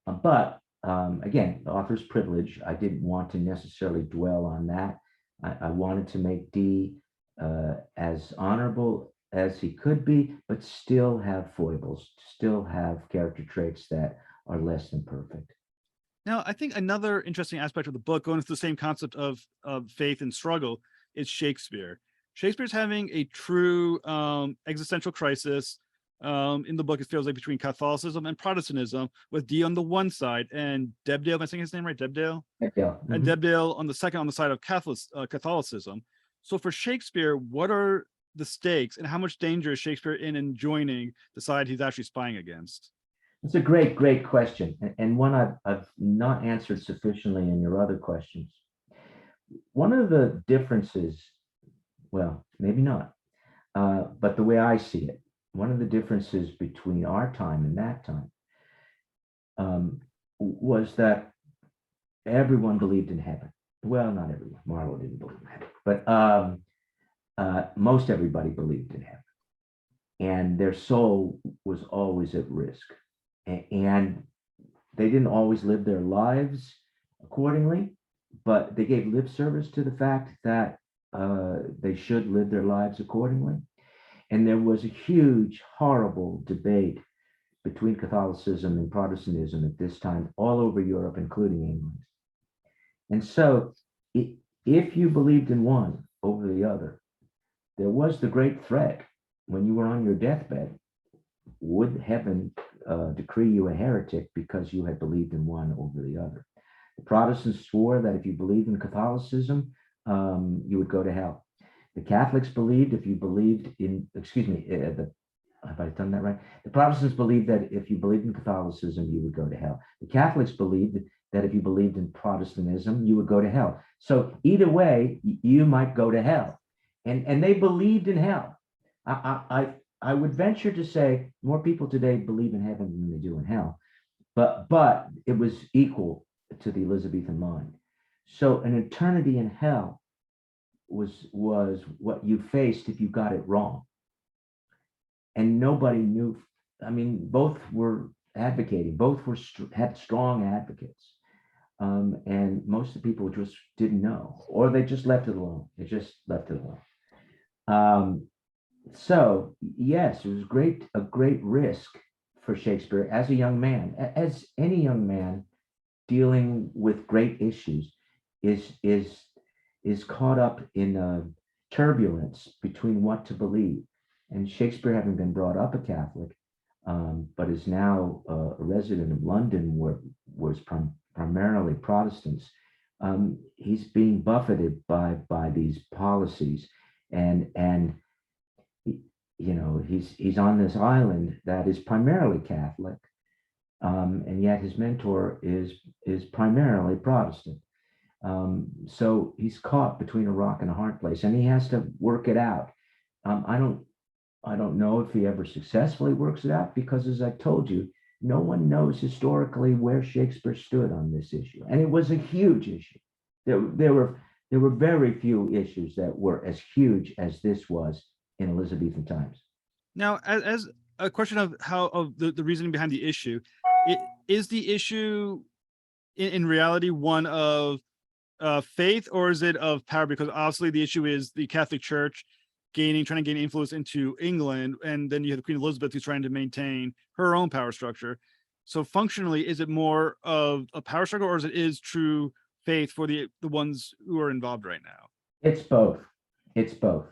But again, the author's privilege. I didn't want to necessarily dwell on that. I wanted to make Dee as honorable as he could be, but still have foibles, still have character traits that are less than perfect. Now, I think another interesting aspect of the book, going into the same concept of faith and struggle, is Shakespeare. Shakespeare's having a true existential crisis. In the book, it feels like between Catholicism and Protestantism, with Dee on the one side and Debdale, am I saying his name right? Debdale? Yeah. And Debdale on the side of Catholicism. So for Shakespeare, what are the stakes, and how much danger is Shakespeare in joining the side he's actually spying against? It's a great question, and one I've not answered sufficiently in your other questions. One of the differences, well, maybe not, but the way I see it, one of the differences between our time and that time was that everyone believed in heaven. Well, not everyone. Marlowe didn't believe in heaven, but most everybody believed in heaven, and their soul was always at risk. And they didn't always live their lives accordingly, but they gave lip service to the fact that they should live their lives accordingly. And there was a huge, horrible debate between Catholicism and Protestantism at this time, all over Europe, including England. And so, if you believed in one over the other, there was the great threat when you were on your deathbed: would heaven decree you a heretic because you had believed in one over the other? The Protestants swore that if you believed in Catholicism, you would go to hell. The Catholics believed if you believed in, have I done that right? The Protestants believed that if you believed in Catholicism, you would go to hell. The Catholics believed that if you believed in Protestantism, you would go to hell. So either way, you might go to hell. And they believed in hell. I would venture to say more people today believe in heaven than they do in hell, but it was equal to the Elizabethan mind. So an eternity in hell was what you faced if you got it wrong. And nobody knew. I mean, both were advocating, both had strong advocates. And most of the people just didn't know, or they just left it alone. They just left it alone. So yes, it was a great risk for Shakespeare as a young man, as any young man dealing with great issues is caught up in turbulence between what to believe. And Shakespeare, having been brought up a Catholic, but is now a resident of London, where was primarily Protestants, he's being buffeted by these policies, and he's on this island that is primarily Catholic, and yet his mentor is primarily Protestant. So he's caught between a rock and a hard place, and he has to work it out. I don't know if he ever successfully works it out, because, as I told you, no one knows historically where Shakespeare stood on this issue, and it was a huge issue. There were very few issues that were as huge as this was in Elizabethan times. Now, as a question of the reasoning behind the issue, is the issue in reality one of faith, or is it of power? Because obviously the issue is the Catholic Church trying to gain influence into England, and then you have Queen Elizabeth who's trying to maintain her own power structure. So functionally, is it more of a power struggle, or is true faith for the ones who are involved right now? It's both. It's both.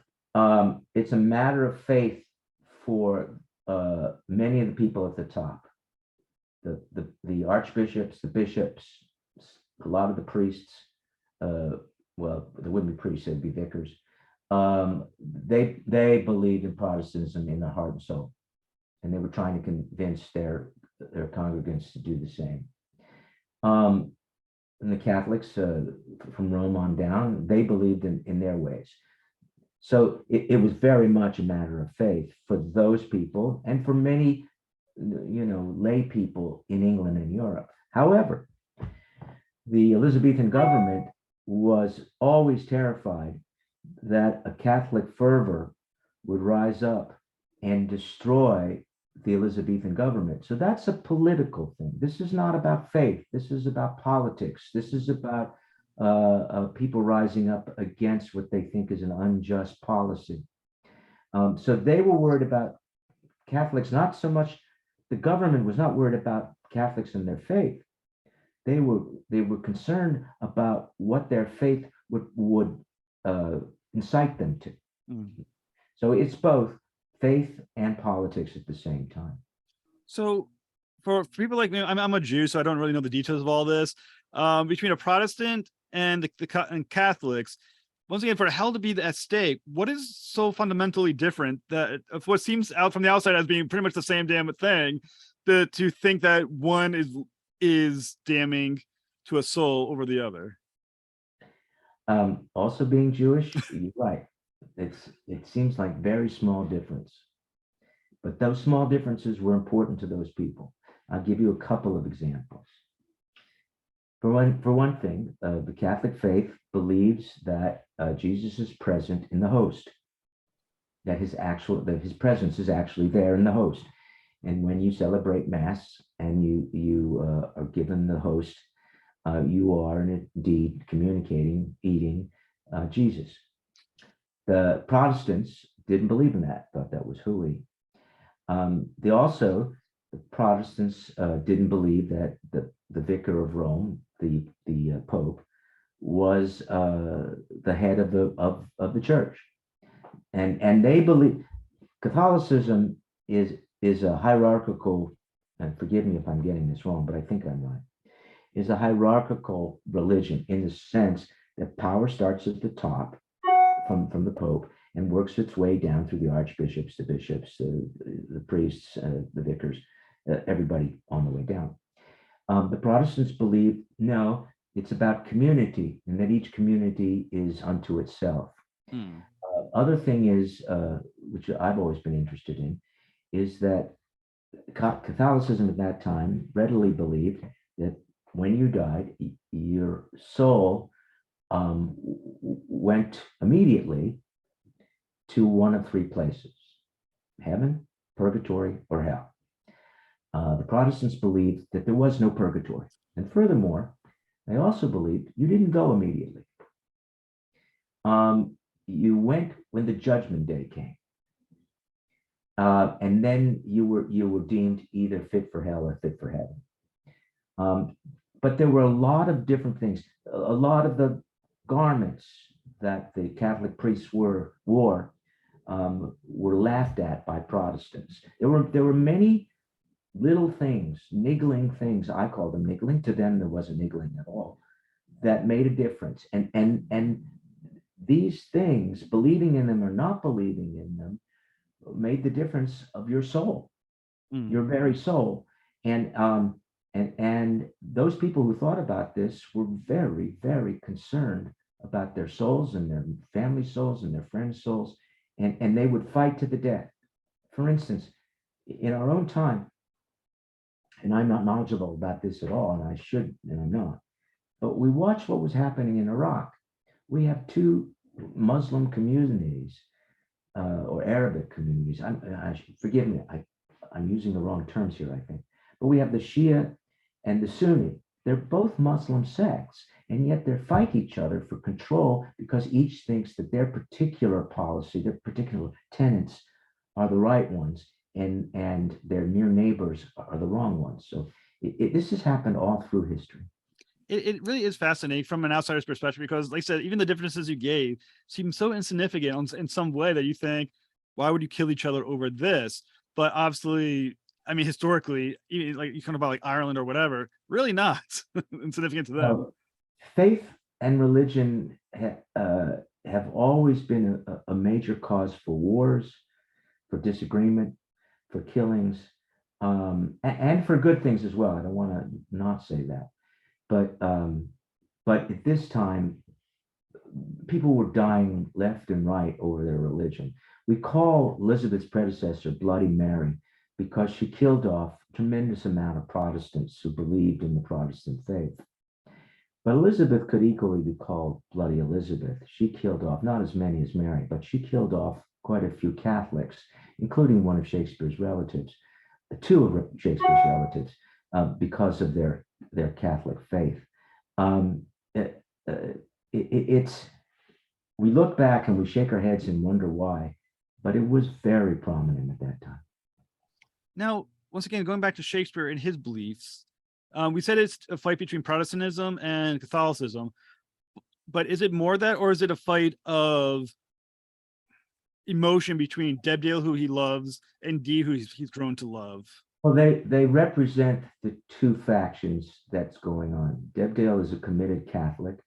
It's a matter of faith for many of the people at the top, the archbishops, the bishops, a lot of the priests. Well, there wouldn't be priests; they'd be vicars. They believed in Protestantism in their heart and soul, and they were trying to convince their congregants to do the same. And the Catholics, from Rome on down, they believed in their ways. So it was very much a matter of faith for those people, and for many, lay people in England and Europe. However, the Elizabethan government was always terrified that a Catholic fervor would rise up and destroy the Elizabethan government. So that's a political thing. This is not about faith. This is about politics. This is about people rising up against what they think is an unjust policy. So they were worried about Catholics, not so much, the government was not worried about Catholics and their faith. They were concerned about what their faith would incite them to. Mm-hmm. So it's both faith and politics at the same time. So for people like me, I'm a Jew, so I don't really know the details of all this. Between a Protestant and the Catholics, once again, for hell to be at stake, what is so fundamentally different that of what seems out from the outside as being pretty much the same damn thing, to think that one is damning to a soul over the other? Also being Jewish, you're right. It seems like very small difference, but those small differences were important to those people. I'll give you a couple of examples. For one thing, the Catholic faith believes that Jesus is present in the host, that his presence is actually there in the host. And when you celebrate Mass and you are given the host, you are indeed communicating, eating Jesus. The Protestants didn't believe in that; thought that was hooey. The Protestants didn't believe that the Vicar of Rome, the Pope, was the head of the church, and they believe Catholicism is a hierarchical. And forgive me if I'm getting this wrong, but I think I'm right. Is a hierarchical religion in the sense that power starts at the top from the Pope and works its way down through the archbishops, the bishops, the priests, the vicars, everybody on the way down. The Protestants believe, no, it's about community, and that each community is unto itself. Other thing is, which I've always been interested in, is that Catholicism at that time readily believed that when you died, your soul went immediately to one of three places: heaven, purgatory, or hell. The Protestants believed that there was no purgatory. And furthermore, they also believed you didn't go immediately. You went when the judgment day came. And then you were deemed either fit for hell or fit for heaven. But there were a lot of different things. A lot of the garments that the Catholic priests wore were laughed at by Protestants. There were many little things, niggling things. I call them niggling. To them, there wasn't niggling at all. That made a difference. And these things, believing in them or not believing in them, made the difference of your soul, your very soul. And those people who thought about this were very, very concerned about their souls and their family souls and their friends' souls, and they would fight to the death. For instance, in our own time, and I'm not knowledgeable about this at all, and I should, and I'm not, but we watched what was happening in Iraq. We have two Muslim communities, or Arabic communities. Forgive me, I'm using the wrong terms here, I think. But we have the Shia and the Sunni. They're both Muslim sects, and yet they fight each other for control because each thinks that their particular policy, their particular tenets are the right ones, and their near neighbors are the wrong ones. So this has happened all through history. It really is fascinating from an outsider's perspective, because like I said, even the differences you gave seem so insignificant in some way that you think, why would you kill each other over this? But obviously, I mean, historically, like you kind of about like Ireland or whatever, really not insignificant to them. Faith and religion have always been a major cause for wars, for disagreement, for killings, and for good things as well. I don't want to not say that. But at this time, people were dying left and right over their religion. We call Elizabeth's predecessor Bloody Mary because she killed off a tremendous amount of Protestants who believed in the Protestant faith. But Elizabeth could equally be called Bloody Elizabeth. She killed off not as many as Mary, but she killed off quite a few Catholics, including one of Shakespeare's relatives, two of Shakespeare's relatives, because of their Catholic faith. We look back and we shake our heads and wonder why, but it was very prominent at that time. Now, once again, going back to Shakespeare and his beliefs, we said it's a fight between Protestantism and Catholicism, but is it more that, or is it a fight of emotion between Debdale, who he loves, and Dee, who he's grown to love? Well, they represent the two factions that's going on. Debdale is a committed Catholic.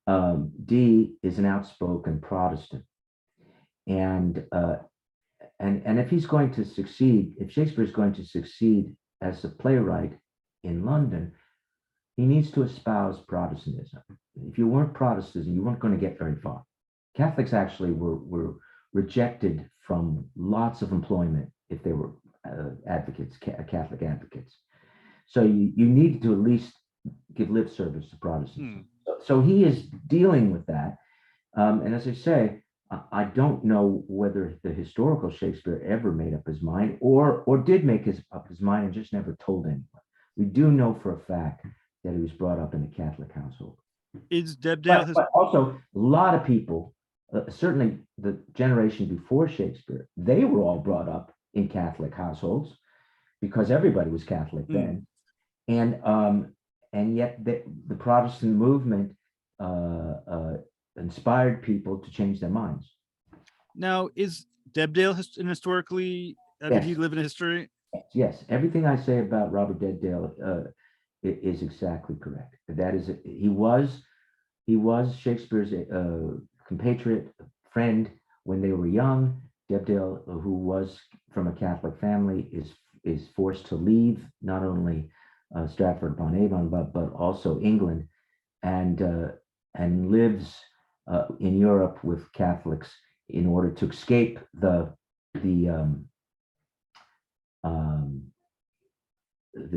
Dee is an outspoken Protestant, and if he's going to succeed, if Shakespeare is going to succeed as a playwright in London, he needs to espouse Protestantism. If you weren't Protestant, you weren't going to get very far. Catholics actually were rejected from lots of employment if they were advocates, Catholic advocates. So you needed to at least give lip service to Protestantism. So he is dealing with that. And as I say, I don't know whether the historical Shakespeare ever made up his mind or did make up his mind and just never told anyone. We do know for a fact that he was brought up in a Catholic household. Is Debdale but also a lot of people, certainly the generation before Shakespeare, they were all brought up in Catholic households because everybody was Catholic then. And yet the Protestant movement inspired people to change their minds. Now, is Debdale historically, did he live in history? Yes, everything I say about Robert Debdale is exactly correct. That is, he was Shakespeare's compatriot, friend when they were young. Debdale, who was from a Catholic family, is forced to leave not only Stratford-upon-Avon but also England, and lives in Europe with Catholics in order to escape the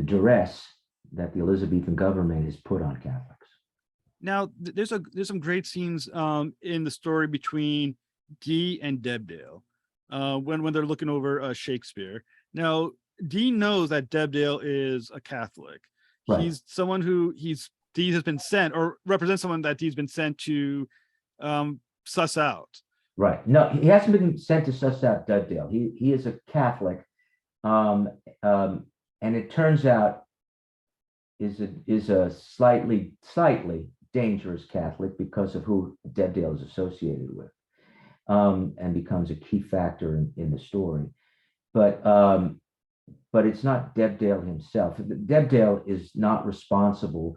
duress that the Elizabethan government has put on Catholics. Now, there's some great scenes in the story between Dee and Debdale when they're looking over Shakespeare. Now, Dee knows that Debdale is a Catholic. Right. He's someone who Dee has been sent, or represents someone that Dee's been sent to suss out. Right. No, he hasn't been sent to suss out Debdale. He is a Catholic, and it turns out is a slightly dangerous Catholic because of who Debdale is associated with, and becomes a key factor in the story. But it's not Debdale himself. Debdale is not responsible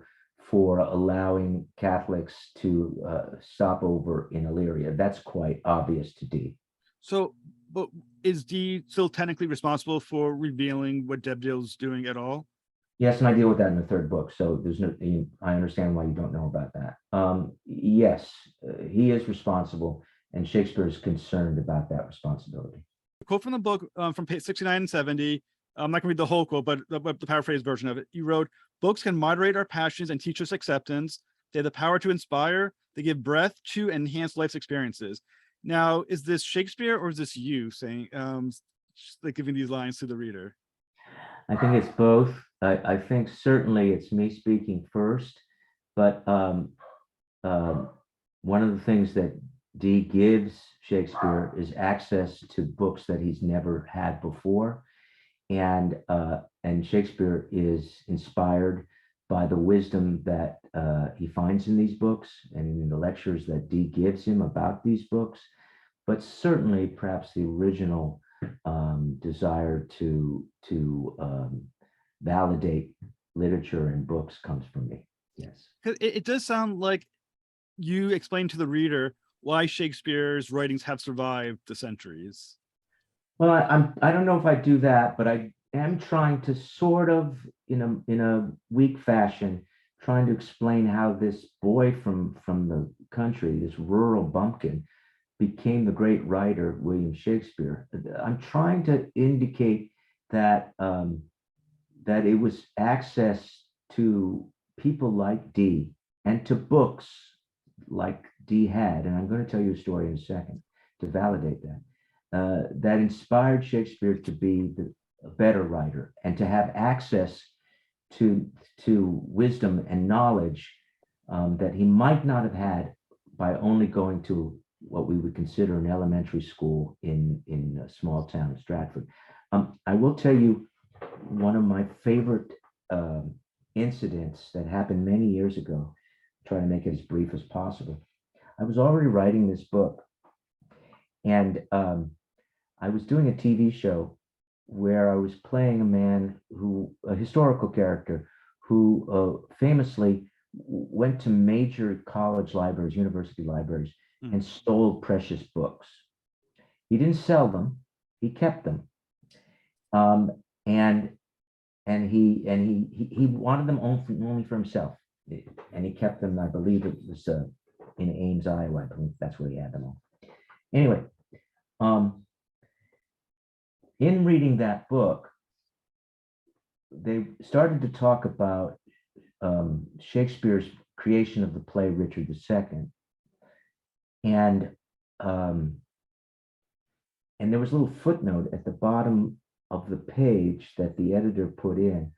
for allowing Catholics to stop over in Illyria. That's quite obvious to Dee. So, but is Dee still technically responsible for revealing what Debdale's doing at all? Yes, and I deal with that in the third book. So there's no, I understand why you don't know about that. Yes, he is responsible, and Shakespeare is concerned about that responsibility. A quote from the book from page 69 and 70. I'm not going to read the whole quote, but the paraphrase version of it. You wrote, "Books can moderate our passions and teach us acceptance. They have the power to inspire. They give breath to and enhance life's experiences." Now, is this Shakespeare or is this you saying, like giving these lines to the reader? I think it's both. I think certainly it's me speaking first, but one of the things that Dee gives Shakespeare is access to books that he's never had before. And Shakespeare is inspired by the wisdom that he finds in these books and in the lectures that Dee gives him about these books, but certainly perhaps the original desire to validate literature and books comes from me. Yes. It does sound like you explain to the reader why Shakespeare's writings have survived the centuries. Well, I don't know if I do that, but I am trying to sort of, in a weak fashion, trying to explain how this boy from the country, this rural bumpkin, became the great writer William Shakespeare. I'm trying to indicate that that it was access to people like Dee and to books like Dee had, and I'm going to tell you a story in a second to validate that. That inspired Shakespeare to be a better writer and to have access to wisdom and knowledge that he might not have had by only going to what we would consider an elementary school in a small town of Stratford. I will tell you one of my favorite incidents that happened many years ago. Try to make it as brief as possible. I was already writing this book, and I was doing a TV show where I was playing a man a historical character who famously went to major college libraries, university libraries, Hmm. and stole precious books. He didn't sell them; he kept them, um, and he wanted them only for himself, and he kept them. I believe it was in Ames, Iowa. I believe that's where he had them all. Anyway, um, in reading that book, they started to talk about Shakespeare's creation of the play Richard II, and um, and there was a little footnote at the bottom of the page that the editor put in,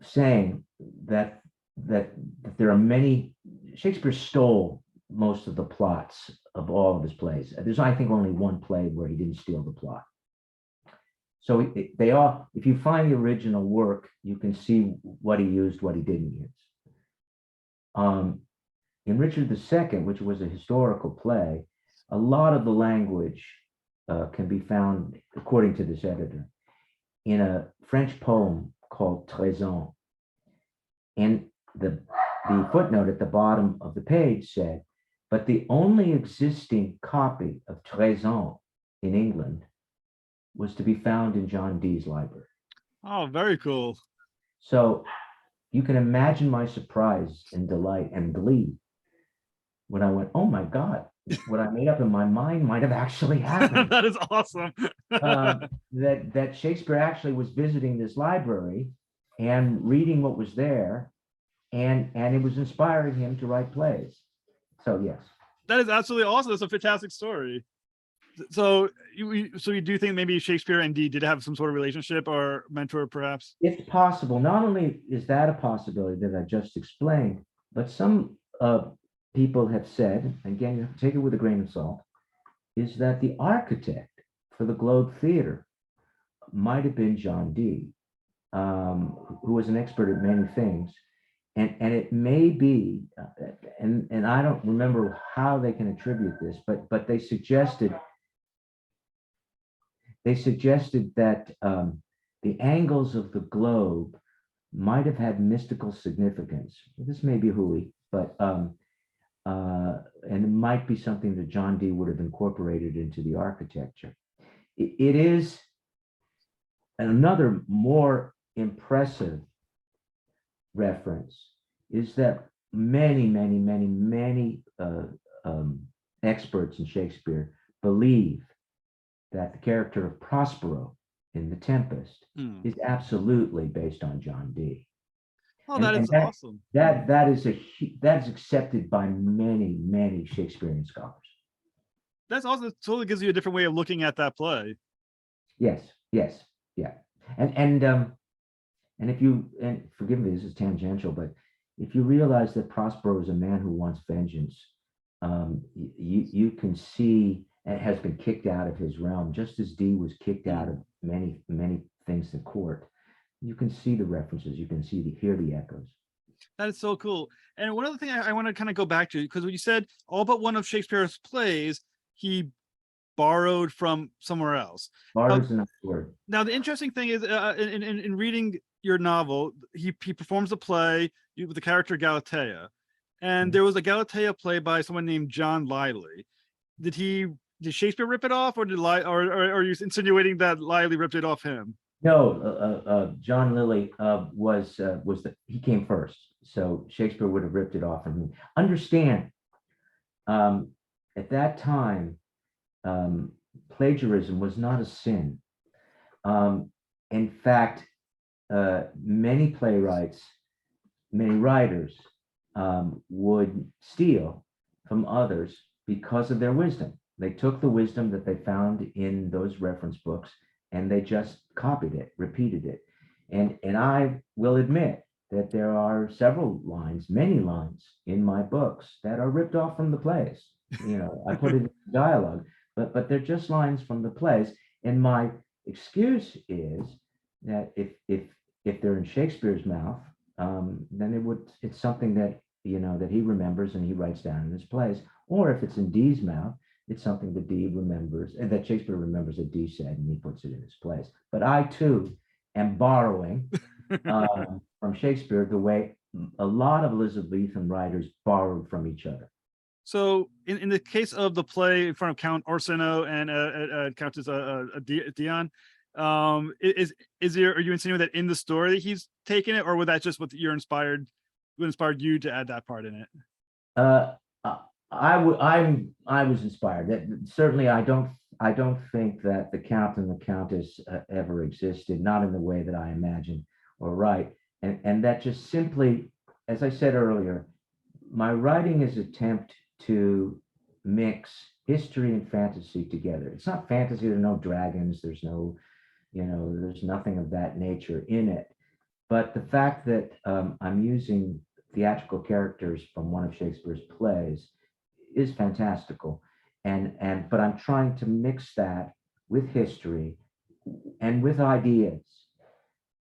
saying that that there are many. Shakespeare stole most of the plots of all of his plays. There's, I think, only one play where he didn't steal the plot. So they all, if you find the original work, you can see what he used, what he didn't use. In Richard II, which was a historical play, a lot of the language can be found, according to this editor, in a French poem called Trésor. And the footnote at the bottom of the page said, but the only existing copy of Trésor in England was to be found in John Dee's library. Oh, very cool. So you can imagine my surprise and delight and glee when I went, oh my God, what I made up in my mind might have actually happened. That is awesome. That Shakespeare actually was visiting this library and reading what was there, and it was inspiring him to write plays. So yes. That is absolutely awesome. That's a fantastic story. So you do think maybe Shakespeare and Dee did have some sort of relationship or mentor, perhaps? It's possible. Not only is that a possibility that I just explained, but some people have said, again, you have to take it with a grain of salt, is that the architect for the Globe Theater might have been John Dee, who was an expert at many things. And it may be, and I don't remember how they can attribute this, but they suggested that the angles of the globe might have had mystical significance. This may be hooey, but and it might be something that John Dee would have incorporated into the architecture. It is another more impressive reference is that many experts in Shakespeare believe that the character of Prospero in The Tempest is absolutely based on John Dee. Oh, that is awesome. That is accepted by many Shakespearean scholars. That's awesome. It totally gives you a different way of looking at that play. Yes, yeah, and if you, and forgive me, this is tangential, but if you realize that Prospero is a man who wants vengeance, you can see and has been kicked out of his realm, just as Dee was kicked out of many things in court. You can see the references, you can hear the echoes. That is so cool. And one other thing I want to kind of go back to, because when you said all but one of Shakespeare's plays, he borrowed from somewhere else. Borrowed is another word. Now, the interesting thing is, in reading your novel, he performs a play with the character Galatea, and there was a Galatea play by someone named John Lyly. Did Shakespeare rip it off, or or are you insinuating that Lyly ripped it off him? No, John Lyly he came first, so Shakespeare would have ripped it off from him. Understand, at that time, plagiarism was not a sin. In fact, many playwrights, many writers would steal from others because of their wisdom. They took the wisdom that they found in those reference books and they just copied it, repeated it. And I will admit that there are several lines, many lines in my books that are ripped off from the plays. You know, I put it in dialogue, but they're just lines from the plays. And my excuse is that if they're in Shakespeare's mouth, then it's something that, you know, that he remembers and he writes down in his plays. Or if it's in Dee's mouth, it's something that Dee remembers and that Shakespeare remembers that Dee said, and he puts it in his plays. But I too am borrowing from Shakespeare the way a lot of Elizabethan writers borrowed from each other. So in the case of the play in front of Count Orsino and Countess Dion, is there, are you insinuating that in the story that he's taken it, or was that just what what inspired you to add that part in it? Uh, I was inspired. That certainly I don't think that the Count and the Countess ever existed, not in the way that I imagine or write, and that just simply, as I said earlier, my writing is an attempt to mix history and fantasy together. It's not fantasy. There are no dragons. There's no, there's nothing of that nature in it. But the fact that I'm using theatrical characters from one of Shakespeare's plays is fantastical. But I'm trying to mix that with history and with ideas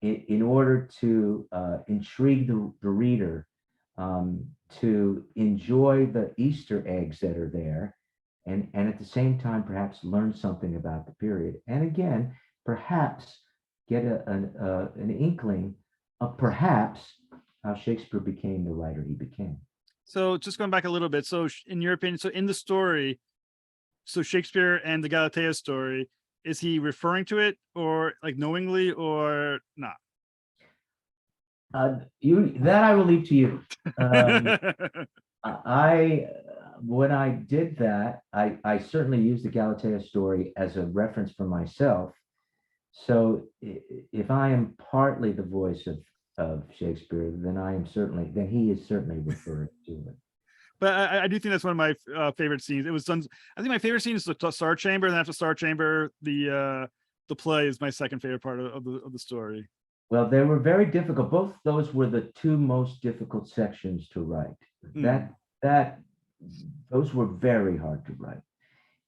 in order to intrigue the reader, to enjoy the Easter eggs that are there, and at the same time perhaps learn something about the period. And again, perhaps get an inkling of perhaps how Shakespeare became the writer he became. So just going back a little bit. So in your opinion, so in the story, so Shakespeare and the Galatea story, is he referring to it or like knowingly or not? That I will leave to you. When I did that, I certainly used the Galatea story as a reference for myself. So if I am partly the voice of Shakespeare, then he is certainly referred to it. But I do think that's one of my favorite scenes. It was done. I think my favorite scene is the Star Chamber. Then after Star Chamber, the play is my second favorite part of the story. Well, they were very difficult. Both those were the two most difficult sections to write. Those were very hard to write.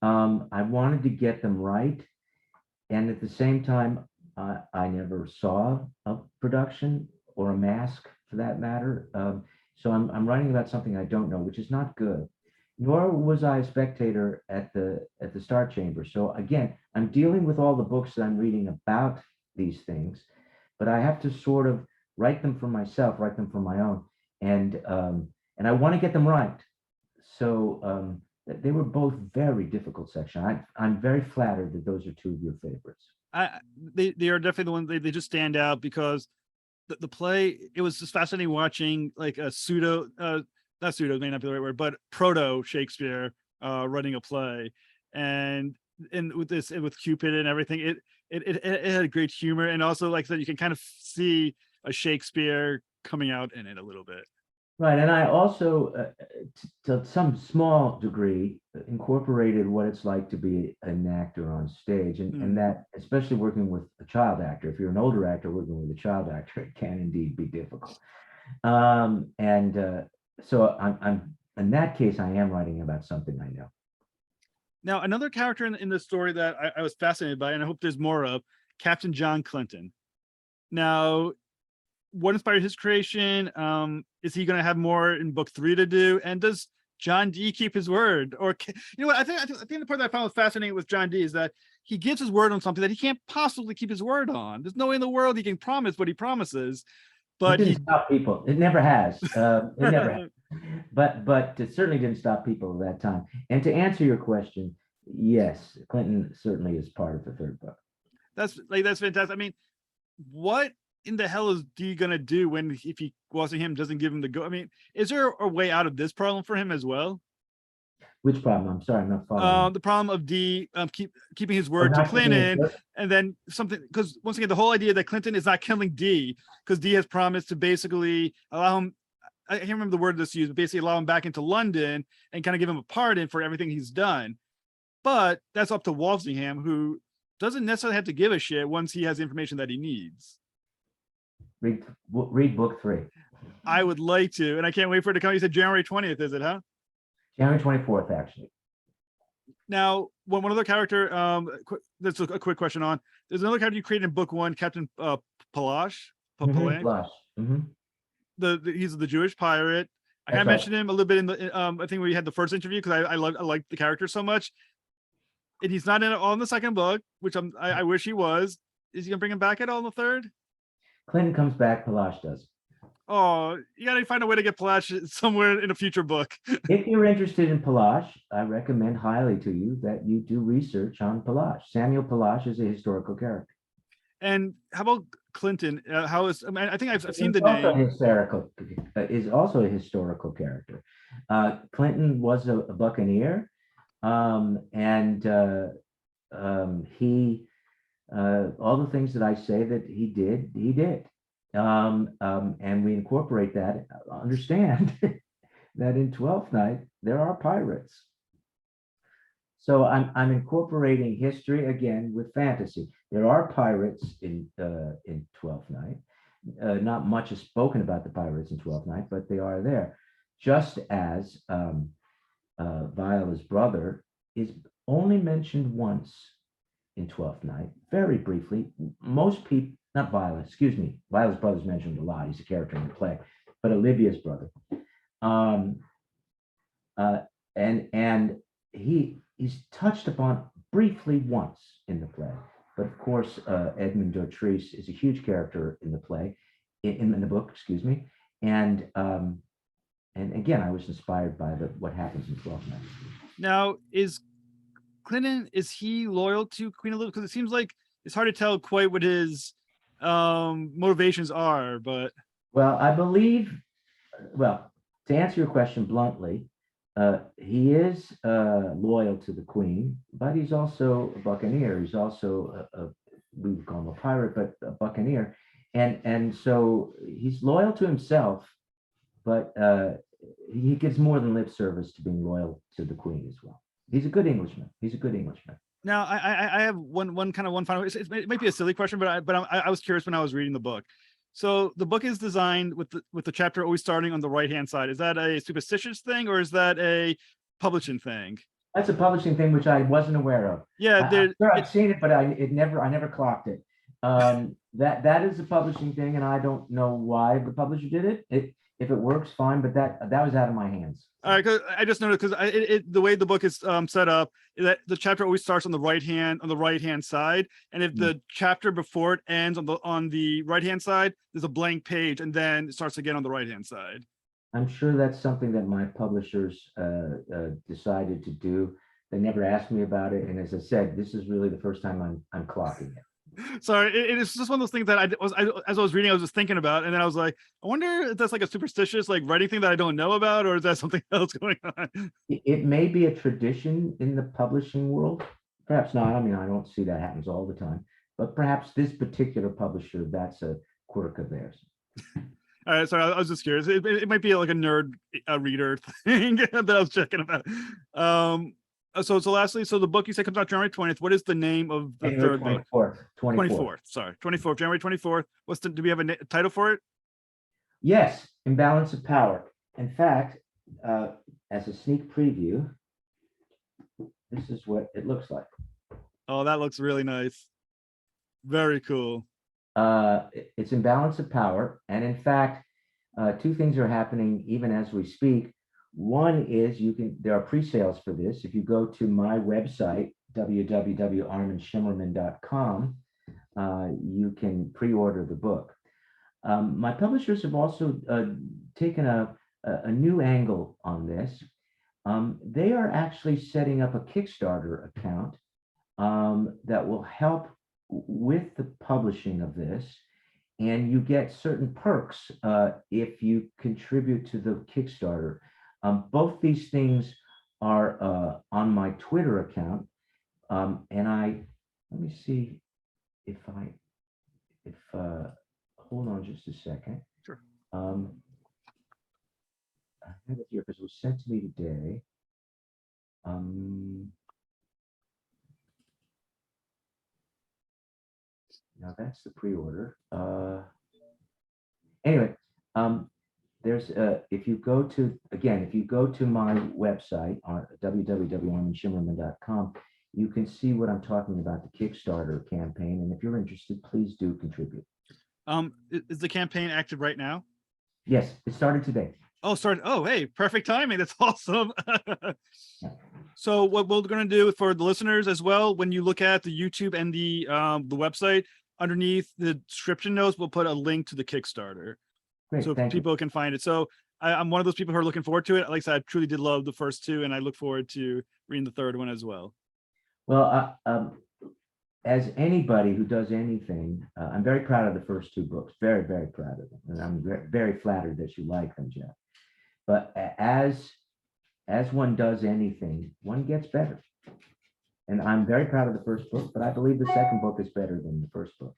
I wanted to get them right, and at the same time, I never saw a production or a mask for that matter. So I'm writing about something I don't know, which is not good. Nor was I a spectator at the Star Chamber. So again, I'm dealing with all the books that I'm reading about these things, but I have to sort of write them for myself, write them for my own, and I want to get them right. So they were both very difficult sections. I'm very flattered that those are two of your favorites. They are definitely the ones they just stand out because the play, it was just fascinating watching like a pseudo, not pseudo may not be the right word, but proto Shakespeare running a play, and with Cupid and everything, it had great humor, and also like I said, you can kind of see a Shakespeare coming out in it a little bit. Right, and I also, to some small degree, incorporated what it's like to be an actor on stage, and that, especially working with a child actor. If you're an older actor working with a child actor, it can indeed be difficult. So I'm in that case, I am writing about something I know. Now, another character in the story that I was fascinated by, and I hope there's more of, Captain John Clinton. Now, what inspired his creation? Is he going to have more in book 3 to do? And does John Dee keep his word? Or what I think the part that I found fascinating with John Dee is that he gives his word on something that he can't possibly keep his word on. There's no way in the world he can promise what he promises. But it didn't stop people. It never has. It never has. But it certainly didn't stop people at that time. And to answer your question, yes, Clinton certainly is part of the third book. That's fantastic. I mean, what in the hell is Dee gonna do if he watching him doesn't give him the go? I mean, is there a way out of this problem for him as well? Which problem? I'm sorry, I'm not following. The problem of Dee keeping his word to Clinton, and then something, because once again, the whole idea that Clinton is not killing Dee because Dee has promised to basically allow him. I can't remember the word that's used, but basically allow him back into London and kind of give him a pardon for everything he's done. But that's up to Walsingham, who doesn't necessarily have to give a shit once he has the information that he needs. Read book 3. I would like to, and I can't wait for it to come. You said January 20th, is it, huh? January 24th, actually. Now, one other character, that's a quick question on. There's another character you created in book 1, Captain Palash. He's the Jewish pirate. I kind of mentioned him a little bit in the I think we had the first interview because I like the character so much. And he's not in it all in the second book, which I wish he was. Is he gonna bring him back at all in the third? Clinton comes back, Palash does. Oh, you gotta find a way to get Palash somewhere in a future book. If you're interested in Palash, I recommend highly to you that you do research on Palash. Samuel Palash is a historical character. And how about Clinton? How is? I mean, I think I've seen the He's also name. hysterical, is also a historical character. Clinton was a Buccaneer, and he all the things that I say that he did, he did. And we incorporate that. Understand that in Twelfth Night there are pirates. So I'm incorporating history again with fantasy. There are pirates in Twelfth Night. Not much is spoken about the pirates in Twelfth Night, but they are there. Just as Viola's brother is only mentioned once in Twelfth Night, very briefly. Most people, not Viola, excuse me, Viola's brother's mentioned a lot. He's a character in the play, but Olivia's brother. And he's touched upon briefly once in the play. But of course, Edmund d'Autrice is a huge character in the play, in the book, excuse me. And again, I was inspired by what happens in Twelfth Night. Now, is Clinton, is he loyal to Queen Elizabeth? Because it seems like it's hard to tell quite what his motivations are, but well, I believe, well, to answer your question bluntly, he is loyal to the Queen, but he's also a Buccaneer. He's also we would call him a pirate, but a Buccaneer, and so he's loyal to himself, but he gives more than lip service to being loyal to the Queen as well. He's a good Englishman. He's a good Englishman. now I have one final. It might be a silly question, but I was curious when I was reading the book. So the book is designed with the chapter always starting on the right hand side. Is that a superstitious thing or is that a publishing thing? That's a publishing thing which I wasn't aware of. Yeah, I'm sure I've seen it, but I never clocked it. That is a publishing thing, and I don't know why the publisher did it. If it works, fine, but that was out of my hands. All right, because I just noticed because the way the book is set up, that the chapter always starts on the right hand side, and if the chapter before it ends on the right hand side, there's a blank page, and then it starts again on the right hand side. I'm sure that's something that my publishers decided to do. They never asked me about it, and as I said, this is really the first time I'm clocking it. Sorry, it's just one of those things that as I was reading, I was just thinking about, and then I was like, I wonder if that's like a superstitious like writing thing that I don't know about, or is that something else going on? It may be a tradition in the publishing world, perhaps not. I mean, I don't see that happens all the time, but perhaps this particular publisher, that's a quirk of theirs. All right, sorry, I was just curious. It might be like a nerd reader thing that I was checking about. So lastly, so the book you said comes out January 20th. What is the name of the third book? 24th. Sorry, 24th, January 24th. Do we have a title for it? Yes, Imbalance of Power. In fact, as a sneak preview, this is what it looks like. Oh, that looks really nice. Very cool. It's Imbalance of Power. And in fact, two things are happening even as we speak. One is there are pre-sales for this. If you go to my website, www.arminshimerman.com, you can pre-order the book. My publishers have also taken a new angle on this. They are actually setting up a Kickstarter account that will help with the publishing of this. And you get certain perks if you contribute to the Kickstarter. Both these things are on my Twitter account, and let me see if hold on just a second. Sure. I have it here because it was sent to me today. Now that's the pre-order. Anyway, there's if you go to my website on www.arminshimerman.com, you can see what I'm talking about, the Kickstarter campaign. And if you're interested, please do contribute. Is the campaign active right now? Yes, it started today. Oh, started. Oh, hey, perfect timing. That's awesome. So what we're going to do for the listeners as well, when you look at the YouTube and the website, underneath the description notes, we'll put a link to the Kickstarter. Great, so thank you. people can find it. So I'm one of those people who are looking forward to it. Like I said, I truly did love the first two, and I look forward to reading the third one as well. Well, as anybody who does anything, I'm very proud of the first two books, very, very proud of them. And I'm very flattered that you like them, Jeff. But as one does anything, one gets better. And I'm very proud of the first book, but I believe the second book is better than the first book.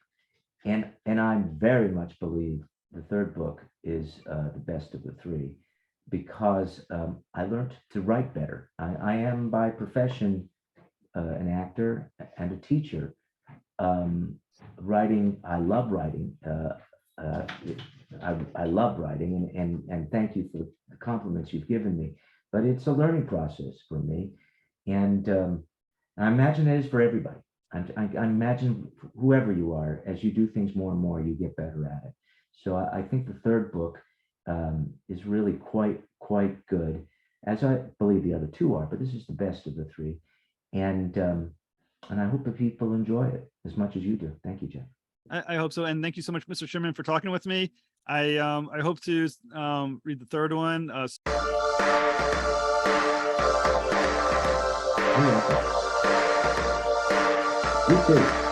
And I very much believe the third book is the best of the three, because I learned to write better. I am by profession an actor and a teacher. Writing, I love writing. I love writing, and thank you for the compliments you've given me. But it's a learning process for me, and I imagine it is for everybody. I imagine whoever you are, as you do things more and more, you get better at it. So I think the third book is really quite good, as I believe the other two are. But this is the best of the three, and I hope that people enjoy it as much as you do. Thank you, Jeff. I hope so, and thank you so much, Mr. Shimerman, for talking with me. I hope to read the third one. You too.